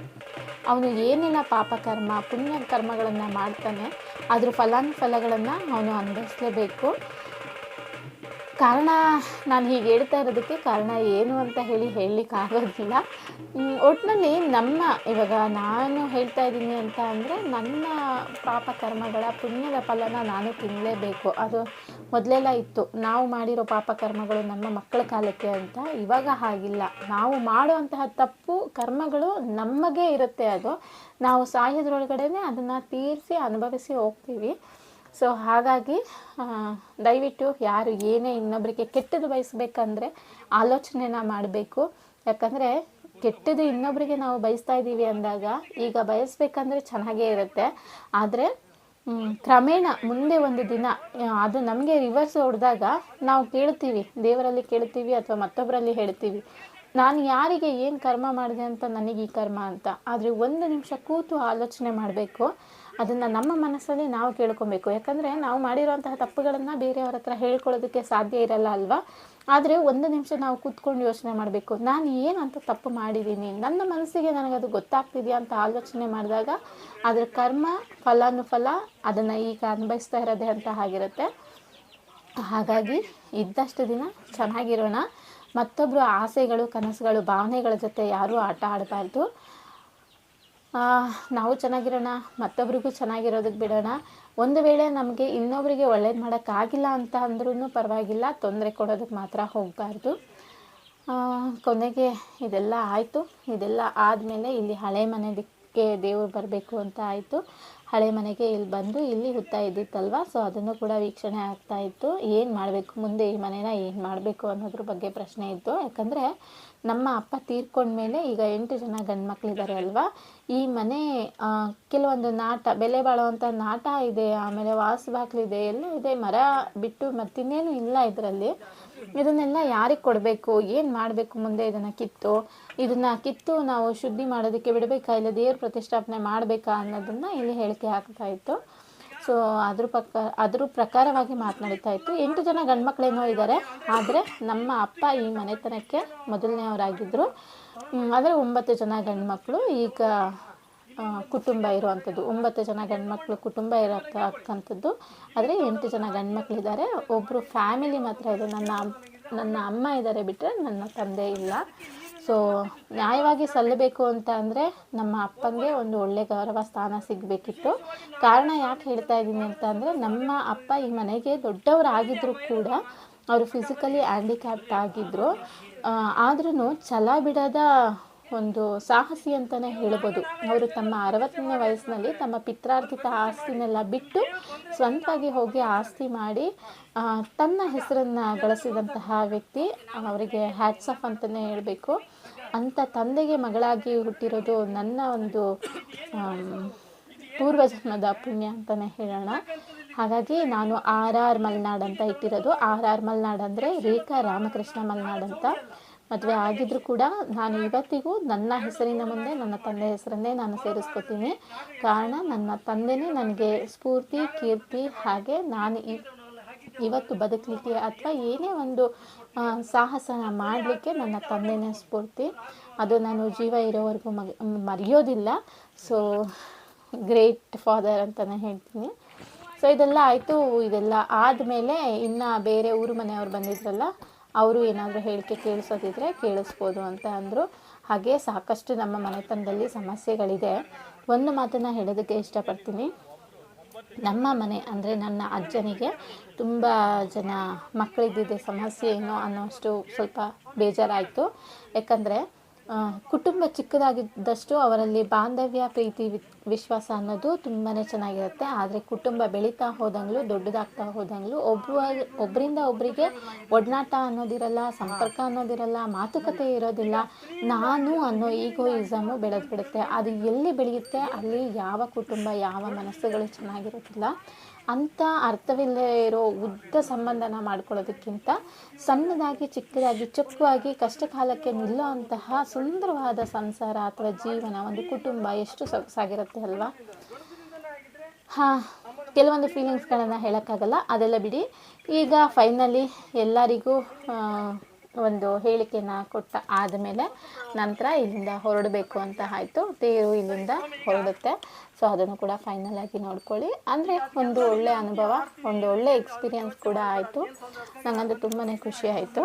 ಅವನು ಏನೆಲ್ಲ ಪಾಪಕರ್ಮ ಪುಣ್ಯ ಕರ್ಮಗಳನ್ನು ಮಾಡ್ತಾನೆ ಅದ್ರ ಫಲಾನುಫಲಗಳನ್ನು ಅವನು ಅನುಭವಿಸಲೇಬೇಕು. ಕಾರಣ ನಾನು ಹೀಗೆ ಹೇಳ್ತಾ ಇರೋದಕ್ಕೆ ಕಾರಣ ಏನು ಅಂತ ಹೇಳಲಿಕ್ಕಾಗೋದಿಲ್ಲ. ಒಟ್ಟಿನಲ್ಲಿ ಇವಾಗ ನಾನು ಹೇಳ್ತಾ ಇದ್ದೀನಿ ಅಂತ ಅಂದರೆ ನನ್ನ ಪಾಪಕರ್ಮಗಳ ಪುಣ್ಯದ ಫಲನ ನಾನು ತಿನ್ನಲೇಬೇಕು. ಅದು ಮೊದಲೆಲ್ಲ ಇತ್ತು, ನಾವು ಮಾಡಿರೋ ಪಾಪಕರ್ಮಗಳು ನಮ್ಮ ಮಕ್ಕಳ ಕಾಲಕ್ಕೆ ಅಂತ. ಇವಾಗ ಹಾಗಿಲ್ಲ. ನಾವು ಮಾಡುವಂತಹ ತಪ್ಪು ಕರ್ಮಗಳು ನಮಗೆ ಇರುತ್ತೆ. ಅದು ನಾವು ಸಾಯೋದ್ರೊಳಗಡೆ ಅದನ್ನು ತೀರಿಸಿ ಅನುಭವಿಸಿ ಹೋಗ್ತೀವಿ. ಸೊ ಹಾಗಾಗಿ ದಯವಿಟ್ಟು ಯಾರು ಏನೇ ಇನ್ನೊಬ್ಬರಿಗೆ ಕೆಟ್ಟದ್ದು ಬಯಸಬೇಕಂದ್ರೆ ಆಲೋಚನೆನ ಮಾಡಬೇಕು. ಯಾಕಂದರೆ ಕೆಟ್ಟದ್ದು ಇನ್ನೊಬ್ಬರಿಗೆ ನಾವು ಬಯಸ್ತಾ ಇದ್ದೀವಿ ಅಂದಾಗ ಈಗ ಬಯಸಬೇಕಂದ್ರೆ ಚೆನ್ನಾಗೇ ಇರುತ್ತೆ. ಆದರೆ ಕ್ರಮೇಣ ಮುಂದೆ ಒಂದು ದಿನ ಅದು ನಮಗೆ ರಿವರ್ಸ್ ಹೊಡೆದಾಗ ನಾವು ಕೇಳ್ತೀವಿ, ದೇವರಲ್ಲಿ ಕೇಳ್ತೀವಿ ಅಥವಾ ಮತ್ತೊಬ್ಬರಲ್ಲಿ ಹೇಳ್ತೀವಿ, ನಾನು ಯಾರಿಗೆ ಏನು ಕರ್ಮ ಮಾಡಿದೆ ಅಂತ ನನಗೆ ಈ ಕರ್ಮ ಅಂತ. ಆದರೆ 1 ನಿಮಿಷ ಕೂತು ಆಲೋಚನೆ ಮಾಡಬೇಕು. ಅದನ್ನು ನಮ್ಮ ಮನಸ್ಸಲ್ಲಿ ನಾವು ಕೇಳ್ಕೊಬೇಕು. ಯಾಕಂದರೆ ನಾವು ಮಾಡಿರೋಂತಹ ತಪ್ಪುಗಳನ್ನು ಬೇರೆಯವ್ರ ಹತ್ರ ಹೇಳ್ಕೊಳ್ಳೋದಕ್ಕೆ ಸಾಧ್ಯ ಇರಲ್ಲ ಅಲ್ವಾ. ಆದರೆ 1 ನಿಮಿಷ ನಾವು ಕೂತ್ಕೊಂಡು ಯೋಚನೆ ಮಾಡಬೇಕು, ನಾನು ಏನಂತ ತಪ್ಪು ಮಾಡಿದ್ದೀನಿ, ನನ್ನ ಮನಸ್ಸಿಗೆ ನನಗದು ಗೊತ್ತಾಗ್ತಿದೆಯಾ ಅಂತ ಆಲೋಚನೆ ಮಾಡಿದಾಗ ಅದರ ಕರ್ಮ ಫಲಾನುಫಲ ಅದನ್ನು ಈಗ ಅನುಭವಿಸ್ತಾ ಇರೋದೇ ಅಂತ ಆಗಿರುತ್ತೆ. ಹಾಗಾಗಿ ಇದ್ದಷ್ಟು ದಿನ ಚೆನ್ನಾಗಿರೋಣ. ಮತ್ತೊಬ್ಬರು ಆಸೆಗಳು, ಕನಸುಗಳು, ಭಾವನೆಗಳ ಜೊತೆ ಯಾರೂ ಆಟ ಆಡಬಾರ್ದು. ನಾವು ಚೆನ್ನಾಗಿರೋಣ, ಮತ್ತೊಬ್ರಿಗೂ ಚೆನ್ನಾಗಿರೋದಕ್ಕೆ ಬಿಡೋಣ. ಒಂದು ವೇಳೆ ನಮಗೆ ಇನ್ನೊಬ್ಬರಿಗೆ ಒಳ್ಳೇದು ಮಾಡೋಕ್ಕಾಗಿಲ್ಲ ಅಂತ ಅಂದ್ರೂ ಪರವಾಗಿಲ್ಲ, ತೊಂದರೆ ಕೊಡೋದಕ್ಕೆ ಮಾತ್ರ ಹೋಗಬಾರ್ದು. ಕೊನೆಗೆ ಇದೆಲ್ಲ ಆಯಿತು. ಇದೆಲ್ಲ ಆದಮೇಲೆ ಇಲ್ಲಿ ಹಳೆ ಮನೆಗೆ ದೇವರು ಬರಬೇಕು ಅಂತ ಆಯಿತು. ಹಳೆ ಮನೆಗೆ ಇಲ್ಲಿ ಬಂದು ಇಲ್ಲಿ ಹುತ್ತಾ ಇದ್ದಿತ್ತಲ್ವ, ಸೊ ಅದನ್ನು ಕೂಡ ವೀಕ್ಷಣೆ ಆಗ್ತಾಯಿತ್ತು. ಏನು ಮಾಡಬೇಕು ಮುಂದೆ, ಈ ಮನೇನ ಏನು ಮಾಡಬೇಕು ಅನ್ನೋದ್ರ ಬಗ್ಗೆ ಪ್ರಶ್ನೆ ಇತ್ತು. ಯಾಕಂದರೆ ನಮ್ಮ ಅಪ್ಪ ತೀರ್ಕೊಂಡ್ಮೇಲೆ ಈಗ 8 ಜನ ಗಂಡು ಮಕ್ಕಳಿದ್ದಾರೆ ಅಲ್ವಾ. ಈ ಮನೆ ಕೆಲವೊಂದು ನಾಟ, ಬೆಲೆ ಬಾಳುವಂಥ ನಾಟ ಇದೆ, ಆಮೇಲೆ ವಾಸಬಾಗ್ಲಿದೆ, ಎಲ್ಲ ಇದೆ. ಮರ ಬಿಟ್ಟು ಮತ್ತಿನ್ನೇನು ಇಲ್ಲ ಇದರಲ್ಲಿ. ಇದನ್ನೆಲ್ಲ ಯಾರಿಗೆ ಕೊಡಬೇಕು, ಏನು ಮಾಡಬೇಕು ಮುಂದೆ, ಇದನ್ನು ಕಿತ್ತು ನಾವು ಶುದ್ಧಿ ಮಾಡೋದಕ್ಕೆ ಬಿಡಬೇಕಾ, ಇಲ್ಲ ದೇವ್ರ ಪ್ರತಿಷ್ಠಾಪನೆ ಮಾಡಬೇಕಾ ಅನ್ನೋದನ್ನು ಇಲ್ಲಿ ಹೇಳಿಕೆ ಆಗ್ತಾಯಿತ್ತು. ಸೊ ಅದ್ರ ಪ್ರಕಾರವಾಗಿ ಮಾತನಾಡ್ತಾ ಇತ್ತು. 8 ಜನ ಗಂಡು ಮಕ್ಕಳೇನೋ ಇದ್ದಾರೆ, ಆದರೆ ನಮ್ಮ ಅಪ್ಪ ಈ ಮನೆತನಕ್ಕೆ ಮೊದಲನೇವರಾಗಿದ್ದರು. ಆದರೆ 9 ಜನ ಗಂಡು ಮಕ್ಕಳು ಈಗ ಕುಟುಂಬ ಇರುವಂಥದ್ದು. 9 ಜನ ಗಂಡು ಮಕ್ಕಳು ಕುಟುಂಬ ಇರೋಕ್ಕಂಥದ್ದು. ಆದರೆ 8 ಜನ ಗಂಡು ಮಕ್ಕಳಿದ್ದಾರೆ. ಒಬ್ಬರು ಫ್ಯಾಮಿಲಿ ಮಾತ್ರ ಇದೆ, ನನ್ನ ಅಮ್ಮ ಇದ್ದಾರೆ ಬಿಟ್ಟರೆ ನನ್ನ ತಂದೆ ಇಲ್ಲ. ಸೊ ನ್ಯಾಯವಾಗಿ ಸಲ್ಲಬೇಕು ಅಂತ ಅಂದರೆ ನಮ್ಮ ಅಪ್ಪಂಗೆ ಒಂದು ಒಳ್ಳೆ ಗೌರವ ಸ್ಥಾನ ಸಿಗಬೇಕಿತ್ತು. ಕಾರಣ ಯಾಕೆ ಹೇಳ್ತಾ ಇದ್ದೀನಿ ಅಂತ ಅಂದರೆ, ನಮ್ಮ ಅಪ್ಪ ಈ ಮನೆಗೆ ದೊಡ್ಡವರಾಗಿದ್ದರೂ ಕೂಡ ಅವರು ಫಿಸಿಕಲಿ ಹ್ಯಾಂಡಿಕ್ಯಾಪ್ಟ್ ಆಗಿದ್ದರು. ಆದ್ರೂ ಛಲ ಬಿಡದ ಒಂದು ಸಾಹಸಿ ಅಂತಲೇ ಹೇಳ್ಬೋದು. ಅವರು ತಮ್ಮ 60ನೇ ವಯಸ್ಸಿನಲ್ಲಿ ತಮ್ಮ ಪಿತ್ರಾರ್ಜಿತ ಆಸ್ತಿನೆಲ್ಲ ಬಿಟ್ಟು ಸ್ವಂತವಾಗಿ ಹೋಗಿ ಆಸ್ತಿ ಮಾಡಿ ತನ್ನ ಹೆಸರನ್ನು ಗಳಿಸಿದಂತಹ ವ್ಯಕ್ತಿ. ಅವರಿಗೆ ಹ್ಯಾಟ್ಸ್ ಆಫ್ ಅಂತಲೇ ಹೇಳಬೇಕು. ಅಂಥ ತಂದೆಗೆ ಮಗಳಾಗಿ ಹುಟ್ಟಿರೋದು ನನ್ನ ಒಂದು ಪೂರ್ವಜನ್ಮದ ಪುಣ್ಯ ಅಂತಲೇ ಹೇಳೋಣ. ಹಾಗಾಗಿ ನಾನು RR ಮಲ್ನಾಡ್ ಅಂತ ಇಟ್ಟಿರೋದು. RR ಮಲ್ನಾಡ್ ಅಂದರೆ ರೇಖಾ ರಾಮಕೃಷ್ಣ ಮಲ್ನಾಡ್ ಅಂತ. ಮದುವೆ ಆಗಿದ್ರೂ ಕೂಡ ನಾನು ಇವತ್ತಿಗೂ ನನ್ನ ಹೆಸರಿನ ಮುಂದೆ ನನ್ನ ತಂದೆ ಹೆಸರನ್ನೇ ನಾನು ಸೇರಿಸ್ಕೊತೀನಿ. ಕಾರಣ ನನ್ನ ತಂದೆನೇ ನನಗೆ ಸ್ಫೂರ್ತಿ, ಕೀರ್ತಿ. ಹಾಗೆ ನಾನು ಇವತ್ತು ಬದುಕಲಿಕ್ಕೆ ಅಥವಾ ಏನೇ ಒಂದು ಸಾಹಸನ ಮಾಡಲಿಕ್ಕೆ ನನ್ನ ತಂದೆನೇ ಸ್ಫೂರ್ತಿ. ಅದು ನಾನು ಜೀವ ಇರೋವರೆಗೂ ಮರೆಯೋದಿಲ್ಲ. ಸೊ ಗ್ರೇಟ್ ಫಾದರ್ ಅಂತಲೇ ಹೇಳ್ತೀನಿ. ಸೊ ಇದೆಲ್ಲ ಆಯಿತು. ಇದೆಲ್ಲ ಆದಮೇಲೆ ಇನ್ನು ಬೇರೆ ಊರು ಮನೆಯವ್ರು ಬಂದಿದ್ರಲ್ಲ, ಅವರು ಏನಾದರೂ ಹೇಳಿಕೆ ಕೇಳಿಸೋದಿದ್ರೆ ಕೇಳಿಸ್ಬೋದು ಅಂತ ಅಂದರು. ಹಾಗೆ ಸಾಕಷ್ಟು ನಮ್ಮ ಮನೆತನದಲ್ಲಿ ಸಮಸ್ಯೆಗಳಿದೆ. ಒಂದು ಮಾತನ್ನು ಹೇಳೋದಕ್ಕೆ ಇಷ್ಟಪಡ್ತೀನಿ. ನಮ್ಮ ಮನೆ ಅಂದರೆ ನನ್ನ ಅಜ್ಜನಿಗೆ ತುಂಬ ಜನ ಮಕ್ಕಳಿದ್ದಿದ್ದೆ ಸಮಸ್ಯೆ ಏನೋ ಅನ್ನೋಷ್ಟು ಸ್ವಲ್ಪ ಬೇಜಾರಾಯಿತು. ಯಾಕಂದರೆ ಕುಟುಂಬ ಚಿಕ್ಕದಾಗಿದ್ದಷ್ಟು ಅವರಲ್ಲಿ ಬಾಂಧವ್ಯ, ಪ್ರೀತಿ, ವಿಶ್ವಾಸ ಅನ್ನೋದು ತುಂಬಾ ಚೆನ್ನಾಗಿರುತ್ತೆ. ಆದರೆ ಕುಟುಂಬ ಬೆಳೀತಾ ಹೋದಂಗಲೂ, ದೊಡ್ಡದಾಗ್ತಾ ಹೋದಂಗಲೂ ಒಬ್ಬರಿಂದ ಒಬ್ಬರಿಗೆ ಒಡನಾಟ ಅನ್ನೋದಿರಲ್ಲ, ಸಂಪರ್ಕ ಅನ್ನೋದಿರಲ್ಲ, ಮಾತುಕತೆ ಇರೋದಿಲ್ಲ. ನಾನು ಅನ್ನೋ ಈಗೋಯಿಸಮು ಬೆಳೆದ್ಬಿಡುತ್ತೆ. ಅದು ಎಲ್ಲಿ ಬೆಳೆಯುತ್ತೆ ಅಲ್ಲಿ ಯಾವ ಕುಟುಂಬ, ಯಾವ ಮನಸ್ಸುಗಳು ಚೆನ್ನಾಗಿರೋದಿಲ್ಲ. ಅಂಥ ಅರ್ಥವಿಲ್ಲದೆ ಇರೋ ಉದ್ದ ಸಂಬಂಧನ ಮಾಡ್ಕೊಳ್ಳೋದಕ್ಕಿಂತ ಸಣ್ಣದಾಗಿ, ಚಿಕ್ಕದಾಗಿ, ಚೊಕ್ಕವಾಗಿ ಕಷ್ಟ ಕಾಲಕ್ಕೆ ನಿಲ್ಲೋ ಅಂತಹ ಸುಂದರವಾದ ಸಂಸಾರ ಅಥವಾ ಜೀವನ, ಒಂದು ಕುಟುಂಬ ಎಷ್ಟು ಸೊಗಸಾಗಿರುತ್ತೆ ಅಲ್ವಾ? ಕೆಲವೊಂದು ಫೀಲಿಂಗ್ಸ್ಗಳನ್ನು ಹೇಳೋಕ್ಕಾಗಲ್ಲ, ಅದೆಲ್ಲ ಬಿಡಿ. ಈಗ ಫೈನಲಿ ಎಲ್ಲರಿಗೂ ಒಂದು ಹೇಳಿಕೆನ ಕೊಟ್ಟ ಆದಮೇಲೆ ನಂತರ ಇಲ್ಲಿಂದ ಹೊರಡಬೇಕು ಅಂತ ಆಯಿತು. ತೇರು ಇಲ್ಲಿಂದ ಹೊರಡುತ್ತೆ. ಸೊ ಅದನ್ನು ಕೂಡ ಫೈನಲ್ ಆಗಿ ನೋಡ್ಕೊಳ್ಳಿ. ಅಂದರೆ ಒಂದು ಒಳ್ಳೆಯ ಅನುಭವ, ಒಂದು ಒಳ್ಳೆ ಎಕ್ಸ್ಪೀರಿಯನ್ಸ್ ಕೂಡ ಆಯಿತು. ನನಗಂತೂ ತುಂಬಾ ಖುಷಿ ಆಯಿತು.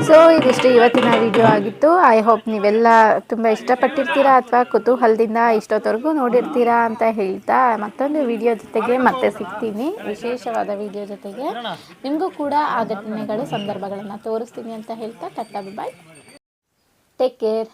ಸೊ ಇದಿಷ್ಟು ಇವತ್ತಿನ ವಿಡಿಯೋ ಆಗಿತ್ತು. ಐ ಹೋಪ್ ನೀವೆಲ್ಲ ತುಂಬ ಇಷ್ಟಪಟ್ಟಿರ್ತೀರಾ ಅಥವಾ ಕುತೂಹಲದಿಂದ ಇಷ್ಟೊತ್ತವರೆಗೂ ನೋಡಿರ್ತೀರಾ ಅಂತ ಹೇಳ್ತಾ ಮತ್ತೊಂದು ವಿಡಿಯೋ ಜೊತೆಗೆ ಮತ್ತೆ ಸಿಗ್ತೀನಿ, ವಿಶೇಷವಾದ ವಿಡಿಯೋ ಜೊತೆಗೆ. ನಿಮಗೂ ಕೂಡ ಆ ಘಟನೆಗಳು, ಸಂದರ್ಭಗಳನ್ನು ತೋರಿಸ್ತೀನಿ ಅಂತ ಹೇಳ್ತಾ ಟಾಟಾ ಬಾಯ್, ಟೇಕ್ ಕೇರ್.